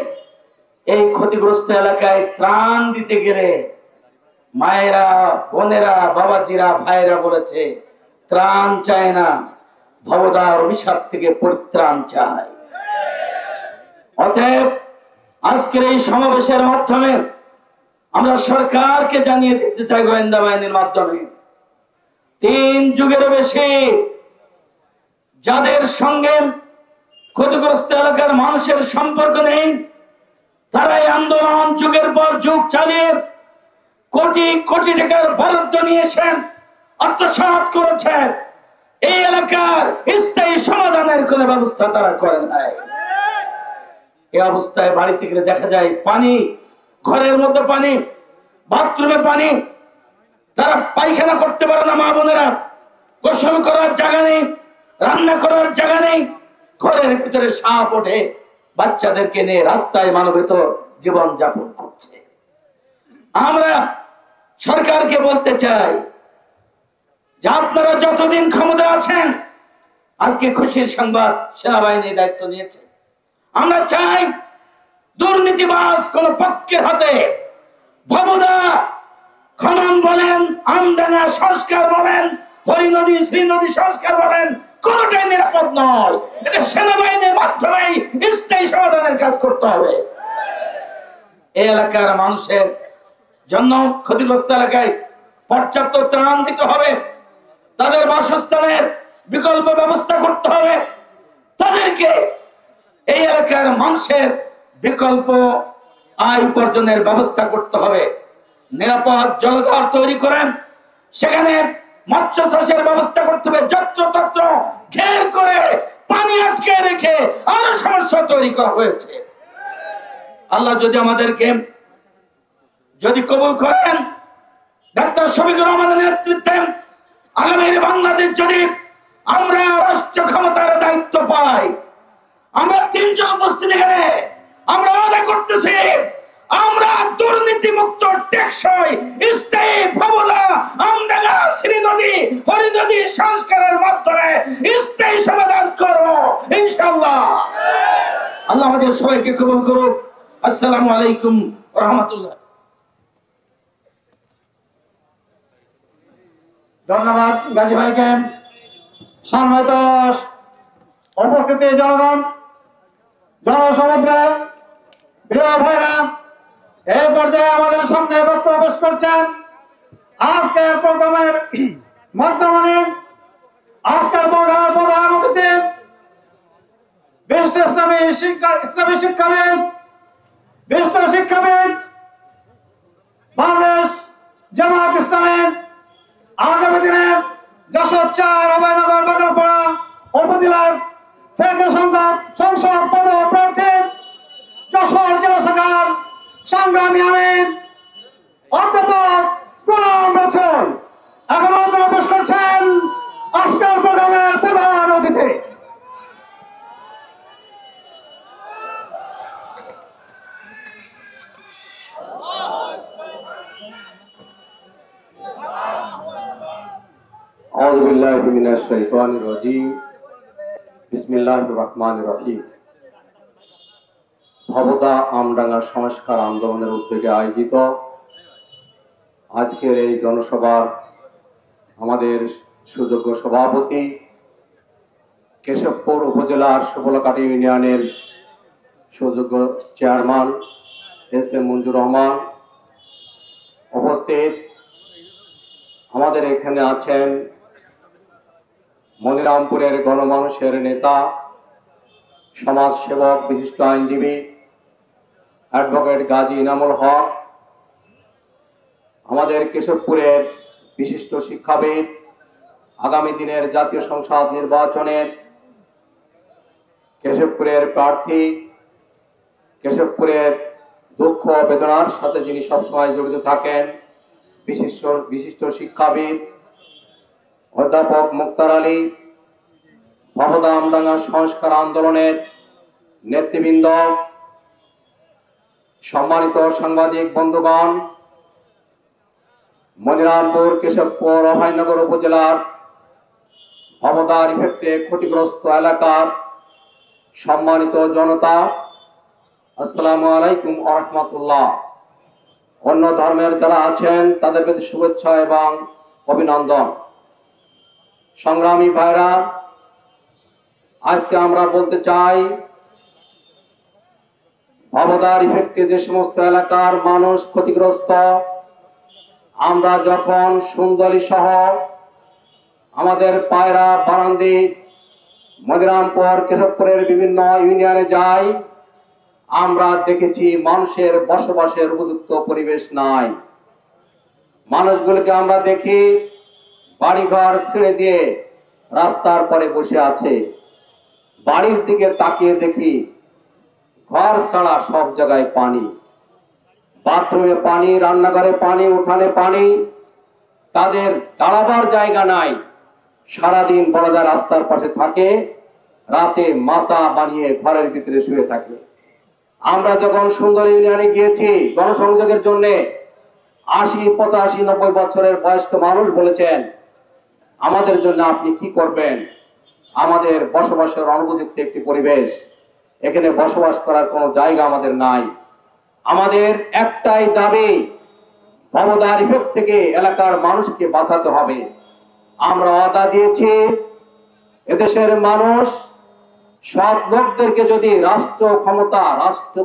এই ক্ষতিগ্রস্ত এলাকায় ত্রাণ দিতে গেলে মায়েরা, বোনেরা, বাবাজিরা, ভাইরা বলেছে ত্রাণ চায় না, ভবদার অভিশাপ থেকে পরিত্রাণ চায়। অতএব আজকের এই সমাবেশের মাধ্যমে আমরা সরকারকে জানিয়ে দিতে চাই, গোয়েন্দা বাহিনীর মাধ্যমে 3 যুগেরও বেশি যাদের সঙ্গে ক্ষতিগ্রস্ত এলাকার মানুষের সম্পর্ক নেই, তারা এই আন্দোলন যুগের পর যুগ চালিয়ে কোটি কোটি টাকার বরাদ্দ নিয়েছেন, আত্মসাৎ করেছেন। এই এলাকার স্থায়ী সমাধানের কোনো ব্যবস্থা তারা করে নাই। এই অবস্থায় বাড়িতে গেলে দেখা যায় পানি, ঘরের মধ্যে পানি, বাথরুমে পানি, তারা পায়খানা করতে পারে না, মা বোনেরা গোসল করার জায়গা নেই, রান্না করার জায়গা নেই, ঘরের ভিতরে সাপ ওঠে, বাচ্চাদেরকে নিয়ে রাস্তায় মানবেত জীবন যাপন করছে। আমরা সরকারকে বলতে চাই যে আপনারা যতদিন ক্ষমতা আছেন, আজকে খুশির সংবাদ সেনাবাহিনী দায়িত্ব নিয়েছে, আমরা চাই দুর্নীতিবাজ কোন পক্ষের হাতে ভবদা খনন বলেন, আমডাঙ্গা সংস্কার বলেন, হরিনদী শ্রীনদী সংস্কার বলেন, কোনটাই নিরাপদ নয়। এটা সেনাবাহিনীর মাধ্যমেই স্থায়ী সমাধানের কাজ করতে হবে। এই এলাকার মানুষের জন্য ক্ষতিগ্রস্ত এলাকায় পর্যাপ্ত ত্রাণ দিতে হবে, তাদের বাসস্থানের বিকল্প ব্যবস্থা করতে হবে, তাদেরকে এই এলাকার মানুষের বিকল্প আয় উপার্জনের ব্যবস্থা করতে হবে। নিরাপদ জলাধার তৈরি করেন, সেখানে মৎস্য চাষের ব্যবস্থা করতে হবে। যত্রতত্র ঘের করে পানি আটকে রেখে আরো সমস্যা তৈরি করা হয়েছে। আল্লাহ যদি আমাদেরকে যদি কবুল করেন, ডাক্তার শফিকুর রহমানের নেতৃত্বে আগামীর বাংলাদেশ যদি আমরা রাষ্ট্র ক্ষমতার দায়িত্ব পাই, আমরা তিনজন উপস্থিত এখানে আমরা ওয়াদা করতেছি, আমরা দুর্নীতি মুক্ত টেকসই স্থায়ী ভবদা আমডাঙ্গা শ্রীনদী হরিনদী সংস্কারের মাধ্যমে স্থায়ী সমাধান করব ইনশাআল্লাহ। আল্লাহ আমাদের সবাইকে কবুল করুক। আসসালামু আলাইকুম ওয়া রাহমাতুল্লাহ। ধন্যবাদ গাজী ভাইকে। সম্মানিত উপস্থিতি জনগণ, জনসমুদ্রে প্রিয় ভাইরা, এই পর্যায়ে আমাদের সামনে বক্তব্য পেশ করছেন আজকের প্রোগ্রামের মধ্যমণি, আজকের প্রোগ্রামের প্রধান অতিথি বিশিষ্ট ইসলামী শিক্ষাবিদ, বিশিষ্ট শিক্ষাবিদ, বাংলাদেশ জামাত ইসলামী আগামী দিনে যশোর 4 অভয়নগর বাগড়পাড়া উপজেলার থেকে সংসদ পদপ্রার্থী যশোর জেলা শাখার সংগ্রামী আমির অধ্যাপক গোলাম রসুল এখন আলোচনা পেশ করছেন আজকের প্রোগ্রামের প্রধান অতিথি। আউযু বিল্লাহি মিনাশ শাইতানির রাজীম। বিসমিল্লাহির রহমানির রহিম। ভবদা আমডাঙ্গা সংস্কার আন্দোলনের উদ্যোগে আয়োজিত আজকের এই জনসভার আমাদের সুযোগ্য সভাপতি, কেশবপুর উপজেলার সুবলাকাটি ইউনিয়নের সুযোগ্য চেয়ারম্যান এস.এম. মঞ্জুর রহমান, উপস্থিত আমাদের এখানে আছেন মনিরামপুরের গণমানুষের নেতা, সমাজসেবক, বিশিষ্ট আইনজীবী অ্যাডভোকেট গাজী ইনামুল হক, আমাদের কেশবপুরের বিশিষ্ট শিক্ষাবিদ, আগামী দিনের জাতীয় সংসদ নির্বাচনের কেশবপুরের প্রার্থী, কেশবপুরের দুঃখ বেদনার সাথে যিনি সবসময় জড়িত থাকেন, বিশিষ্ট শিক্ষাবিদ অধ্যাপক মুক্তার আলী, ভবদা আমডাঙ্গা সংস্কার আন্দোলনের নেতৃবৃন্দ, সম্মানিত সাংবাদিক বন্ধুগণ, মনিরামপুর কেশবপুর অভয়নগর উপজেলার ভবদার ইফেক্টে ক্ষতিগ্রস্ত এলাকার সম্মানিত জনতা, আসসালামু আলাইকুম ওয়া রাহমাতুল্লাহ। অন্য ধর্মের যারা আছেন তাদের প্রতি শুভেচ্ছা এবং অভিনন্দন। সংগ্রামী ভাইরা, আজকে আমরা বলতে চাই, ভবদার ইফেক্টে যে সমস্ত এলাকার মানুষ ক্ষতিগ্রস্ত, আমরা যখন সুন্দরী সহ আমাদের পায়রা, বারান্দি, মনিরামপুর, কেশবপুরের বিভিন্ন ইউনিয়নে যাই, আমরা দেখেছি মানুষের বসবাসের উপযুক্ত পরিবেশ নাই। মানুষগুলোকে আমরা দেখি বাড়িঘর ছেড়ে দিয়ে রাস্তার পরে বসে আছে। বাড়ির দিকে তাকিয়ে দেখি ঘর ছাড়া সব জায়গায় পানি, বাথরুমে পানি, রান্নাঘরে পানি, উঠানে পানি, তাদের দাঁড়াবার জায়গা নাই। সারাদিন বড়দা রাস্তার পাশে থাকে, রাতে মাচা বানিয়ে ঘরের ভিতরে শুয়ে থাকে। আমরা যখন সুন্দর ইউনিয়নে গিয়েছি গণসংযোগের জন্য, 80, 85, 90 বছরের বয়স্ক মানুষ বলেছেন, আমাদের জন্য আপনি কি করবেন? আমাদের বসবাসের অনুপযুক্ত একটি পরিবেশ, এখানে বসবাস করার কোনো জায়গা আমাদের নাই। আমাদের একটাই দাবি, ভবদার ইফেক্ট থেকে এলাকার মানুষকে বাঁচাতে হবে। আমরা ওয়াদা দিয়েছি, এদেশের মানুষ সৎ লোকদেরকে যদি রাষ্ট্র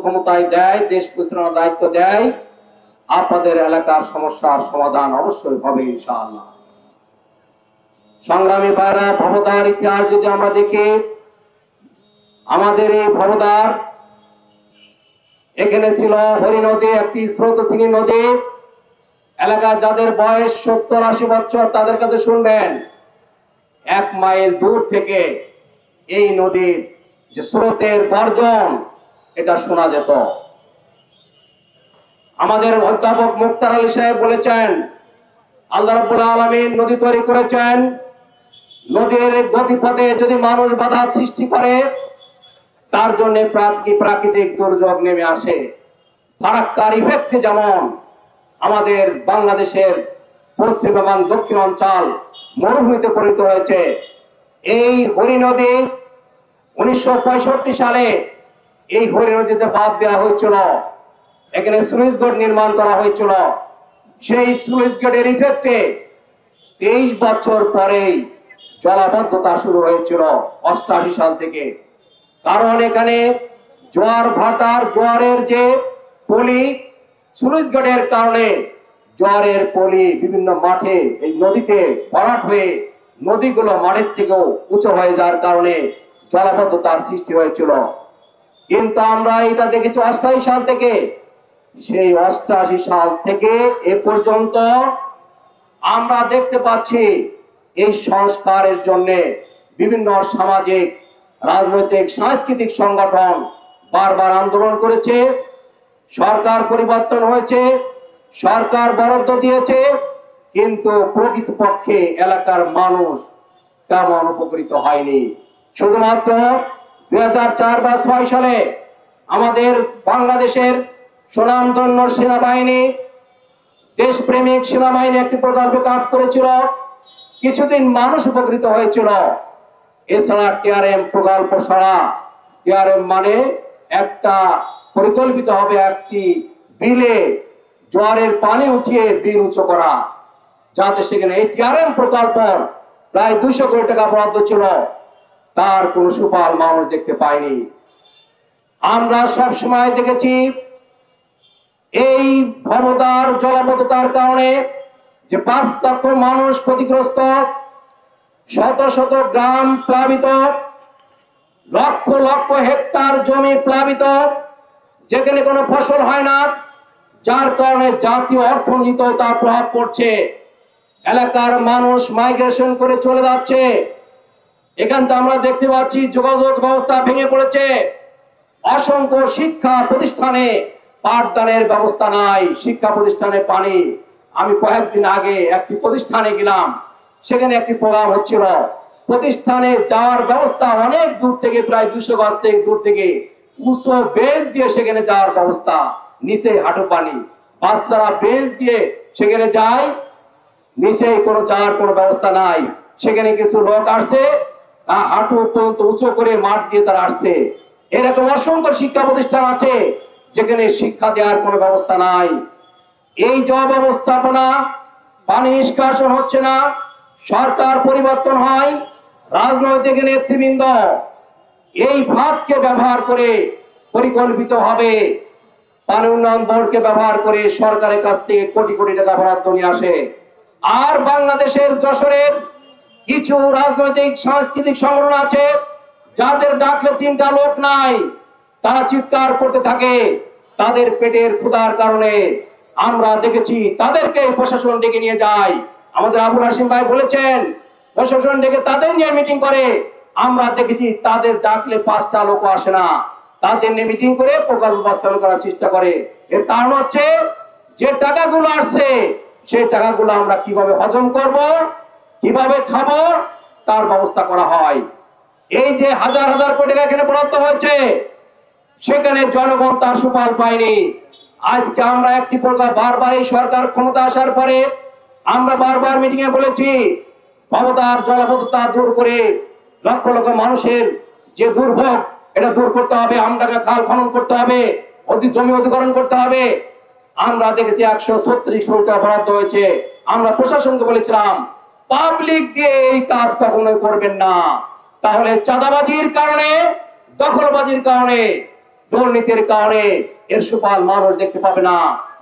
ক্ষমতায় দেয়, দেশ পরিচালনার দায়িত্ব দেয়, আপনাদের এলাকার সমস্যার সমাধান অবশ্যই হবে ইনশাআল্লাহ। সংগ্রামী ভাইরা, ভবদার ইতিহাস যদি আমরা দেখি, আমাদের এই ভবদার এখানে ছিল হরি নদী, একটি স্রোতস্বিনী নদী। এলাকার যাদের বয়স 70-80 বছর তাদের কাছে শুনবেন, 1 মাইল দূর থেকে এই নদীর যে স্রোতের গর্জন এটা শোনা যেত। আমাদের অধ্যাপক মুক্তার আলী সাহেব বলেছেন, আল্লাহ রাব্বুল আলামিন নদী তৈরি করেছেন, নদীর গতিপথে যদি মানুষ বাধা সৃষ্টি করে তার জন্য প্রাকৃতিক দুর্যোগ নেমে আসে। ফারাক্কার ইফেক্টে যেমন আমাদের বাংলাদেশের পশ্চিম এবং দক্ষিণ অঞ্চল মরুভূমিতে পরিণত হয়েছে। এই হরি নদী 1965 সালে এই হরি নদীতে বাঁধ দেওয়া হয়েছিল, এখানে স্লুইস গেট নির্মাণ করা হয়েছিল। সেই স্লুইস গেটের ইফেক্টে 23 বছর পরেই জলাবদ্ধতা শুরু হয়েছিল 88 সাল থেকে। কারণ এখানে জোয়ারের যে পলি, স্লুইস গেটের কারণে জোয়ারের পলি বিভিন্ন মাঠে এই নদীতে ভরাট হয়ে নদীগুলো মাঠের থেকেও উঁচু হয়ে যাওয়ার কারণে জলাবদ্ধতার সৃষ্টি হয়েছিল। কিন্তু আমরা এটা দেখেছি 88 সাল থেকে। সেই 88 সাল থেকে এ পর্যন্ত আমরা দেখতে পাচ্ছি এই সংস্কারের জন্য বিভিন্ন সামাজিক, রাজনৈতিক, সাংস্কৃতিক সংগঠন বারবার আন্দোলন করেছে। সরকার পরিবর্তন হয়েছে, সরকার বরাদ্দ দিয়েছে, কিন্তু প্রকৃতপক্ষে এলাকার মানুষ তেমন উপকৃত হয়নি। শুধুমাত্র 2004 বা 2006 সালে আমাদের বাংলাদেশের স্বনামধন্য সেনাবাহিনী, দেশপ্রেমিক সেনাবাহিনী একটি প্রকল্পে কাজ করেছিল, কিছুদিন মানুষ উপকৃত হয়েছিল। এছাড়া টিআরএম প্রকল্প ছাড়া, টিআরএম মানে একটা পরিকল্পিত হবে একটি বিলে জোয়ারের পানি উঠিয়ে বিল উঁচু করা, যাতে সেখানে এই টিআরএম প্রকল্প প্রায় 200 কোটি টাকা বরাদ্দ ছিল, তার কোনো সুফল মানুষ দেখতে পায়নি। আমরা সব সময় দেখেছি এই ভবদার জলাবদ্ধতার কারণে যে 5 লক্ষ মানুষ ক্ষতিগ্রস্ত, শত শত গ্রাম প্লাবিত, লক্ষ লক্ষ হেক্টর জমি প্লাবিত, যেখানে কোনো ফসল হয় না, যার কারণে জাতীয় অর্থনীতিতে তার প্রভাব পড়ছে। এলাকার মানুষ মাইগ্রেশন করে চলে যাচ্ছে। এখান থেকে আমরা দেখতে পাচ্ছি যোগাযোগ ব্যবস্থা ভেঙে পড়েছে। অসংখ্য শিক্ষা প্রতিষ্ঠানে পাঠদানের ব্যবস্থা নাই, শিক্ষা প্রতিষ্ঠানে পানি। আমি কয়েকদিন আগে একটি প্রতিষ্ঠানে গেলাম, সেখানে একটি প্রোগ্রাম হচ্ছিল। প্রতিষ্ঠানে যাওয়ার ব্যবস্থা অনেক দূর থেকে, প্রায় 200 গজ থেকে দূর থেকে উঁচু বেঞ্চ দিয়ে সেখানে যাওয়ার ব্যবস্থা, নিচে হাঁটু পানি। বাচ্চারা বেঞ্চ দিয়ে সেখানে যায়, নিচে কোনো যাওয়ার কোনো ব্যবস্থা নাই। সেখানে কিছু লোক আসছে, হাঁটু পর্যন্ত উঁচু করে মাঠ দিয়ে তারা আসছে। এরকম অসংখ্য শিক্ষা প্রতিষ্ঠান আছে যেখানে শিক্ষা দেওয়ার কোনো ব্যবস্থা নাই। এই যে অব্যবস্থাপনা, পানি নিষ্কাশন হচ্ছে না, সরকার পরিবর্তন হয়, রাজনৈতিক নেতৃবৃন্দ এই ফাঁদকে ব্যবহার করে পরিকল্পিতভাবে পানি উন্নয়ন বোর্ডকে ব্যবহার করে সরকারের কাছ থেকে কোটি কোটি টাকা বরাদ্দ নিয়ে আসে। আর বাংলাদেশের যশোরের কিছু রাজনৈতিক সাংস্কৃতিক সংগঠন আছে যাদের ডাকলে 3টা লোক নাই, তারা চিৎকার করতে থাকে। তাদের পেটের ক্ষুধার কারণে আমরা দেখেছি তাদেরকে প্রশাসন ডেকে নিয়ে যায়। আমাদের আবুল হাসিম ভাই বলেছেন, প্রশাসন ডেকে তাদের নিয়ে মিটিং করে। আমরা দেখেছি তাদের ডাকলে 5টা লোক আসে না, তাদের নিয়ে মিটিং করে প্রকল্প বাস্তবায়ন করার চেষ্টা করে। এর কারণ হচ্ছে যে টাকাগুলো আসছে সেই টাকাগুলো আমরা কিভাবে হজম করব, কিভাবে খাবো, তার ব্যবস্থা করা হয়। এই যে হাজার হাজার কোটি টাকা এখানে বরাদ্দ হয়েছে, সেখানে জনগণ তার সুফল পায়নি। আজকে আমরা একটি প্রকার বারবার এই সরকার ক্ষমতা আসার পরে আমরা বারবার মিটিং এ বলেছি, ভবদার জলাবদ্ধতা দূর করে লক্ষ লক্ষ মানুষের যে দুর্ভোগ এটা দূর করতে হবে, আমডাঙ্গা খাল খনন করতে হবে, জমি অধিগ্রহণ করতে হবে। আমরা দেখেছি 136 কোটি টাকা বরাদ্দ হয়েছে। আমরা প্রশাসনকে বলেছিলাম পাবলিক দিয়ে এই কাজ কখনোই করবেন না, তাহলে চাঁদাবাজির কারণে, দখলবাজির কারণে, দুর্নীতির কারণে এর সুফল মানুষ দেখতে পাবে না।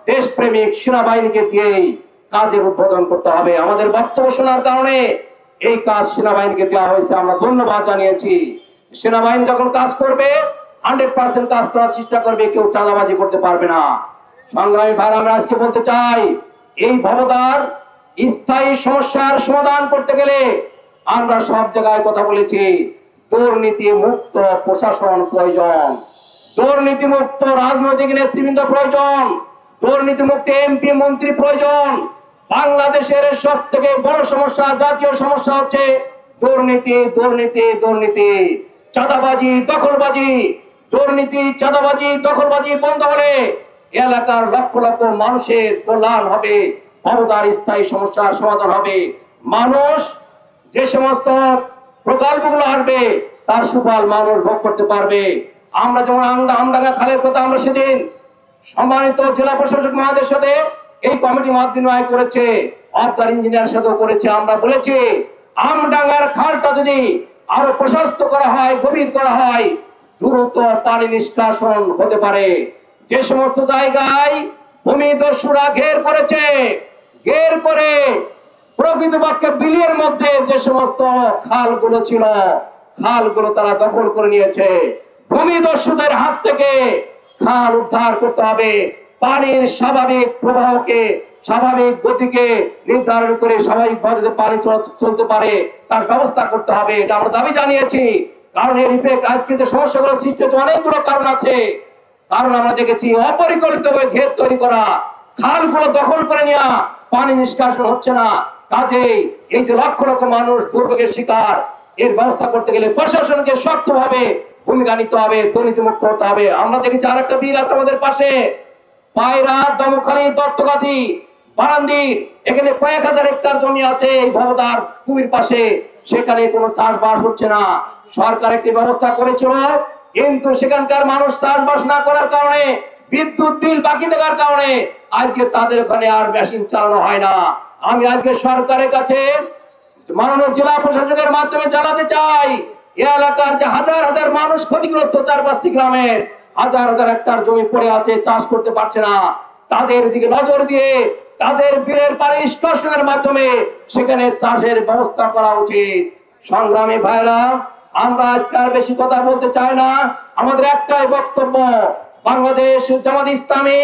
দেশপ্রেমিক সেনাবাহিনীকে দিয়েই কাজের উদ্বোধন করতে হবে। আমাদের বক্তব্য শোনার কারণে এই কাজ সেনাবাহিনীকে দেওয়া হয়েছে, আমরা ধন্যবাদ জানিয়েছি। সেনাবাহিনী যখন কাজ করবে 100% কাজ করার চেষ্টা করবে, কেউ চাঁদাবাজি করতে পারবে না। সংগ্রামী ভাইরা, আমরা আজকে বলতে চাই, এই ভবদার স্থায়ী সমস্যার সমাধান করতে গেলে আমরা সব জায়গায় কথা বলেছি, দুর্নীতি মুক্ত প্রশাসন প্রয়োজন, দুর্নীতি মুক্ত রাজনৈতিক নেতৃবৃন্দ প্রয়োজন, দুর্নীতি মুক্ত এমপি মন্ত্রী প্রয়োজন। বাংলাদেশের সব থেকে বড় সমস্যা, জাতীয় সমস্যা হচ্ছে দুর্নীতি, দুর্নীতি, দুর্নীতি, চাঁদাবাজি, দখলবাজি। দুর্নীতি, চাঁদাবাজি, দখলবাজি বন্ধ হলে এলাকার লক্ষ লক্ষ মানুষের কল্যাণ হবে, ভবদার স্থায়ী সমস্যার সমাধান হবে। মানুষ যে সমস্ত প্রকল্পগুলো আসবে তার সুফল মানুষ ভোগ করতে পারবে। আমরা যেমন আমডাঙ্গা খালের কথা আমরা সেদিন সম্মানিত জেলা প্রশাসক মহোদয়ের সাথে এই কমিটি মত বিনিময় করেছে, অবদার ইঞ্জিনিয়ার সাথেও করেছে। আমরা বলেছি আমডাঙ্গার খালটা যদি আরো প্রশস্ত করা হয়, গভীর করা হয়, দ্রুত পানি নিষ্কাশন হতে পারে। যে সমস্ত জায়গায় ভূমিদস্যুরা ঘের করেছে, ঘের করে প্রকৃতপক্ষে বিলের মধ্যে যে সমস্ত খালগুলো ছিল, খালগুলো তারা দখল করে নিয়েছে। ভূমিদস্যুদের হাত থেকে খাল উদ্ধার করতে হবে, পানির স্বাভাবিক প্রবাহকে, স্বাভাবিক গতিকে নির্ধারণ করে স্বাভাবিকভাবে পানি চলতে পারে তার ব্যবস্থা করতে হবে। এটা আমরা দাবি জানিয়েছি। কারণ এর ইফেক্ট আজকে যে সমস্যাগুলো সৃষ্টি হচ্ছে অনেকগুলো কারণ আছে। কারণ আমরা দেখেছি অপরিকল্পিতভাবে ঘের তৈরি করা, খালগুলো দখল করে নেওয়া, পানি নিষ্কাশন হচ্ছে না। কাজেই এই যে লক্ষ লক্ষ মানুষ দুর্ভোগের শিকার, এর ব্যবস্থা করতে গেলে প্রশাসনকে শক্তভাবে ভূমিকা নিতে হবে, দুর্নীতিমুক্ত হতে হবে। আমরা দেখেছি আরেকটা বিল আছে আমাদের পাশে, পায়রা, দমখালি, দত্তগাদি, বারান্দির, এখানে কয়েক হাজার হেক্টর জমি আছে এই ভবদার কুমির পাশে, সেখানে কোনো চাষবাস হচ্ছে না। সরকার একটি ব্যবস্থা করেছিল, কিন্তু সেখানকার মানুষ চাষবাস না করার কারণে, বিদ্যুৎ বিল বাকি থাকার কারণে আজকে তাদের ওখানে আর মেশিন চালানো হয় না। আমি আজকে সরকারের কাছে মাননীয় জেলা প্রশাসকের মাধ্যমে জানাতে চাই, এই এলাকার যে হাজার হাজার মানুষ ক্ষতিগ্রস্ত, 4-5টি গ্রামের হাজার হাজার হেক্টর জমি পড়ে আছে, চাষ করতে পারছে না, তাদের দিকে নজর দিয়ে তাদের বিলের পানি নিষ্কাশনের মাধ্যমে সেখানে চাষের ব্যবস্থা করা উচিত। সংগ্রামী ভাইরা, আমরা আজকে আর বেশি কথা বলতে চাই না। আমাদের একটাই বক্তব্য, বাংলাদেশ জামাত ইসলামী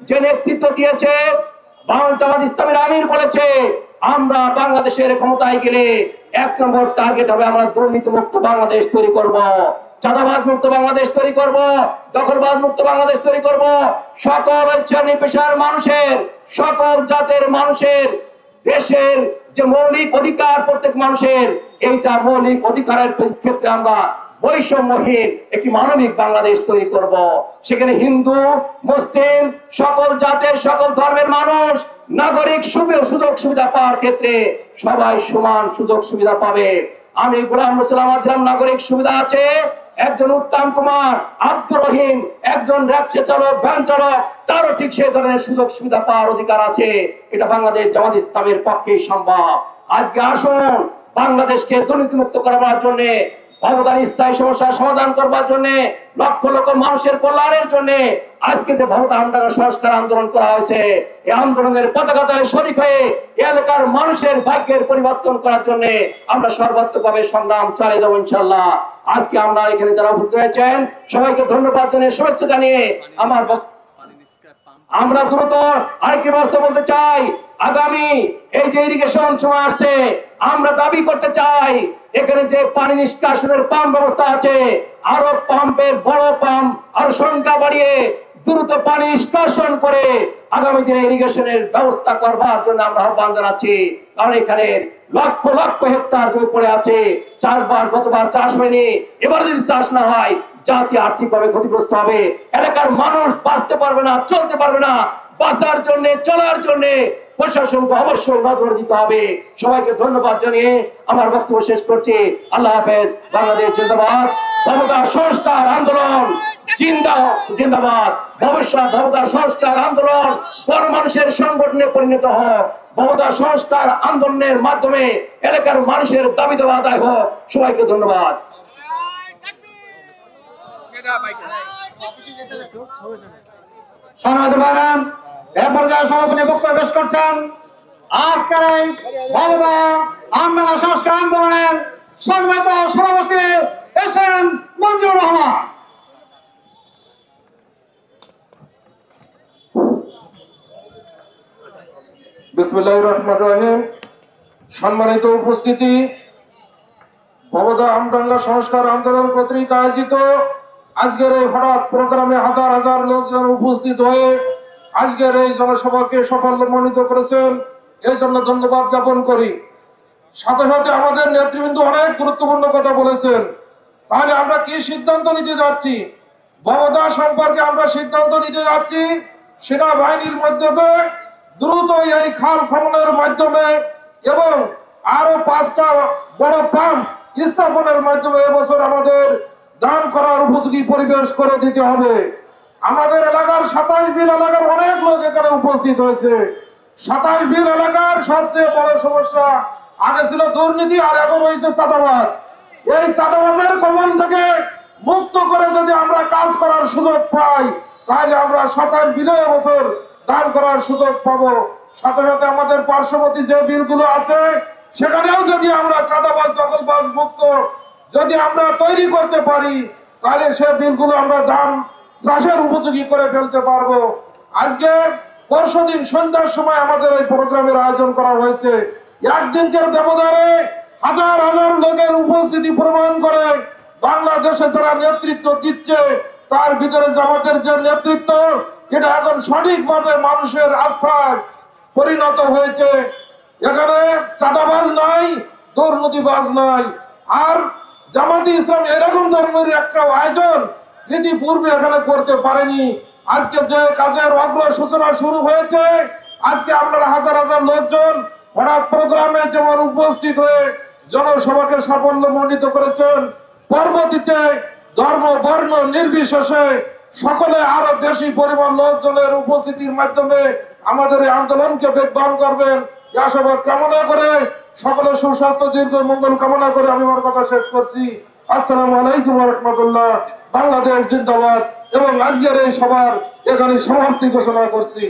যে নেতৃত্ব দিয়েছে, জামাত ইসলামের আমির বলেছে, আমরা বাংলাদেশের ক্ষমতায় গেলে 1 নম্বর টার্গেট হবে আমরা দুর্নীতি মুক্ত বাংলাদেশ তৈরি করব, চাঁদাবাজ মুক্ত বাংলাদেশ তৈরি করব, দখলবাজ মুক্ত বাংলাদেশ তৈরি করব। সকল শ্রেণী পেশার মানুষের, সকল জাতের মানুষের, দেশের যে মৌলিক অধিকার প্রত্যেক মানুষের, এইটা মৌলিক অধিকারের ক্ষেত্রে আমরা বৈষম্যহীন একটি মানবিক বাংলাদেশ তৈরি করব। সেখানে হিন্দু, মুসলিম, সকল জাতের, সকল ধর্মের মানুষ নাগরিক সুযোগ সুবিধা পাওয়ার ক্ষেত্রে সবাই সমান সুযোগ সুবিধা পাবে। আমি গোলাম রসুল নাগরিক সুবিধা আছে, একজন উত্তম কুমার, আব্দুর রহিম, একজন রিকশা চালক, ভ্যান চালক, তারও ঠিক সেই ধরনের সুযোগ সুবিধা পাওয়ার অধিকার আছে। এটা বাংলাদেশ জামাত ইসলামের পক্ষেই সম্ভব। আজকে আসুন বাংলাদেশকে দুর্নীতিমুক্ত করার জন্য, ভবদার স্থায়ী সমস্যার সমাধান করবার জন্য, লক্ষ লক্ষ মানুষের কল্যাণের জন্য আজকে যে ভবদার আমডাঙ্গা সংস্কার আন্দোলন করা হয়েছে, এই আন্দোলনের পতাকা তলে শরীক হয়ে এলাকার মানুষের ভাগ্যের পরিবর্তন করার জন্য আমরা সর্বাত্মকভাবে সংগ্রাম চালিয়ে যাবো ইনশাআল্লাহ। আজকে আমরা এখানে যারা উপস্থিত হয়েছেন সবাইকে ধন্যবাদ জানিয়ে, শুভেচ্ছা জানিয়ে আমার আমরা দ্রুত আরেকটি ব্যবস্থা বলতে চাই। আগামী এই যে ইরিগেশন সময় আসছে, আমরা দাবি করতে চাই এখানে যে পানি নিষ্কাশনের পাম্প ব্যবস্থা আছে, আরো পাম্পের বড় পাম্প আরো সংখ্যা বাড়িয়ে দ্রুত পানি নিষ্কাশন করে আগামী দিনে ইরিগেশনের ব্যবস্থা করবার জন্য আমরা আহ্বান জানাচ্ছি। কারণ এখানে লক্ষ লক্ষ হেক্টর জমি পড়ে আছে, চাষবাস গতবার চাষ হয়নি, এবার যদি চাষ না হয় জাতি আর্থিকভাবে ক্ষতিগ্রস্ত হবে, এলাকার মানুষ বাঁচতে পারবে না, চলতে পারবে না। বাঁচার জন্য, চলার জন্য প্রশাসনকে অবশ্যই নজর দিতে হবে। সবাইকে ধন্যবাদ জানিয়ে আমার বক্তব্য শেষ করছি। আল্লাহ হাফেজ। বাংলাদেশ জিন্দাবাদ। ভবদার সংস্কার আন্দোলন জিন্দাবাদ। ভবিষ্যৎ ভবদার সংস্কার আন্দোলন বড় মানুষের সংগঠনে পরিণত হোক। ভবদার সংস্কার আন্দোলনের মাধ্যমে এলাকার মানুষের দাবি দেওয়া আদায় হোক। সবাইকে ধন্যবাদ। সম্মানিত ভাইরা, এ পর্যায়ে সমাপনী বক্তব্য পেশ করছেন আজকের এই মমতা আমডাঙ্গা সংস্কার আন্দোলনের সম্মানিত সভাপতি এসএম মঞ্জুর রহমান। বিসমিল্লাহির রহমানির রহিম। সম্মানিত উপস্থিতি, মমতা আমডাঙ্গা সংস্কার আন্দোলন কর্তৃক আয়োজিত আজকের এই হঠাৎ প্রোগ্রামে হাজার হাজার লোকজন উপস্থিত হয়ে আজকের এই জনসভাকে সাফল্যমণ্ডিত করেছেন, এই জন্য ধন্যবাদ জ্ঞাপন করি। সাথে সাথে আমাদের নেতৃবৃন্দ অনেক গুরুত্বপূর্ণ কথা বলেছেন। তাহলে আমরা কি সিদ্ধান্ত নিতে যাচ্ছি? মমতা সম্পর্কে আমরা সিদ্ধান্ত নিতে যাচ্ছি সেনাবাহিনীর মাধ্যমে দ্রুত এই খাল খননের মাধ্যমে এবং আরো 5টা বড় পাম্প স্থাপনের মাধ্যমে এবছর আমাদের দান করার উপযোগী পরিবেশ করে দিতে হবে। আমাদের এলাকার 27 বিল এলাকার অনেক লোক এখানে উপস্থিত হয়েছে। 27 বিল এলাকার সবচেয়ে বড় সমস্যা আগে ছিল দুর্নীতি, আর এখন হয়েছে চাঁদাবাজ। এই চাঁদাবাজের কবল থেকে মুক্ত করে যদি আমরা কাজ করার সুযোগ পাই, তাহলে আমরা 27 বিলে এবছর দান করার সুযোগ পাবো। সাথে সাথে আমাদের পার্শ্ববর্তী যে বিলগুলো আছে সেখানেও যদি আমরা চাঁদাবাজ দখলবাজ মুক্ত যদি আমরা তৈরি করতে পারি, তাহলে সে বিলগুলো আমরা দান চাষের উপযোগী করে ফেলতে পারবো। আজকে পরশুদিন সন্ধ্যার সময় আমাদের এই প্রোগ্রামের আয়োজন করা হয়েছে। একদিনকার ব্যবধানে হাজার হাজার লোকের উপস্থিতি প্রমাণ করে বাংলাদেশে যারা নেতৃত্ব দিচ্ছে তার ভিতরে জামাতের যে নেতৃত্ব, এটা এখন সঠিকভাবে মানুষের আস্থায় পরিণত হয়েছে। এখানে চাঁদাবাজ নাই, দুর্নীতিবাজ নাই। আর জামাতে ইসলাম এরকম ধরনের একটা আয়োজন ইতিপূর্বে এখানে করতে পারেনি। আজকে যে কাজের অগ্রসূচনা শুরু হয়েছে, আজকে আপনারা হাজার হাজার লোকজন হঠাৎ প্রোগ্রামে যেমন উপস্থিত হয়ে জনসভাকে সাফল্যমণ্ডিত করেছেন, পরবর্তীতে ধর্ম বর্ণ নির্বিশেষে সকলে আরো বেশি পরিমাণ লোকজনের উপস্থিতির মাধ্যমে আমাদের এই আন্দোলনকে বেগবান করবেন এই আশাবাদ কামনা করে সকলে সুস্বাস্থ্য দীর্ঘ মঙ্গল কামনা করে আমি আমার কথা শেষ করছি। আসসালামু আলাইকুম ওয়া রাহমাতুল্লাহ। বাংলাদেশ জিন্দাবাদ। এবং আজকের এই সভার এখানে সমাপ্তি ঘোষণা করছি।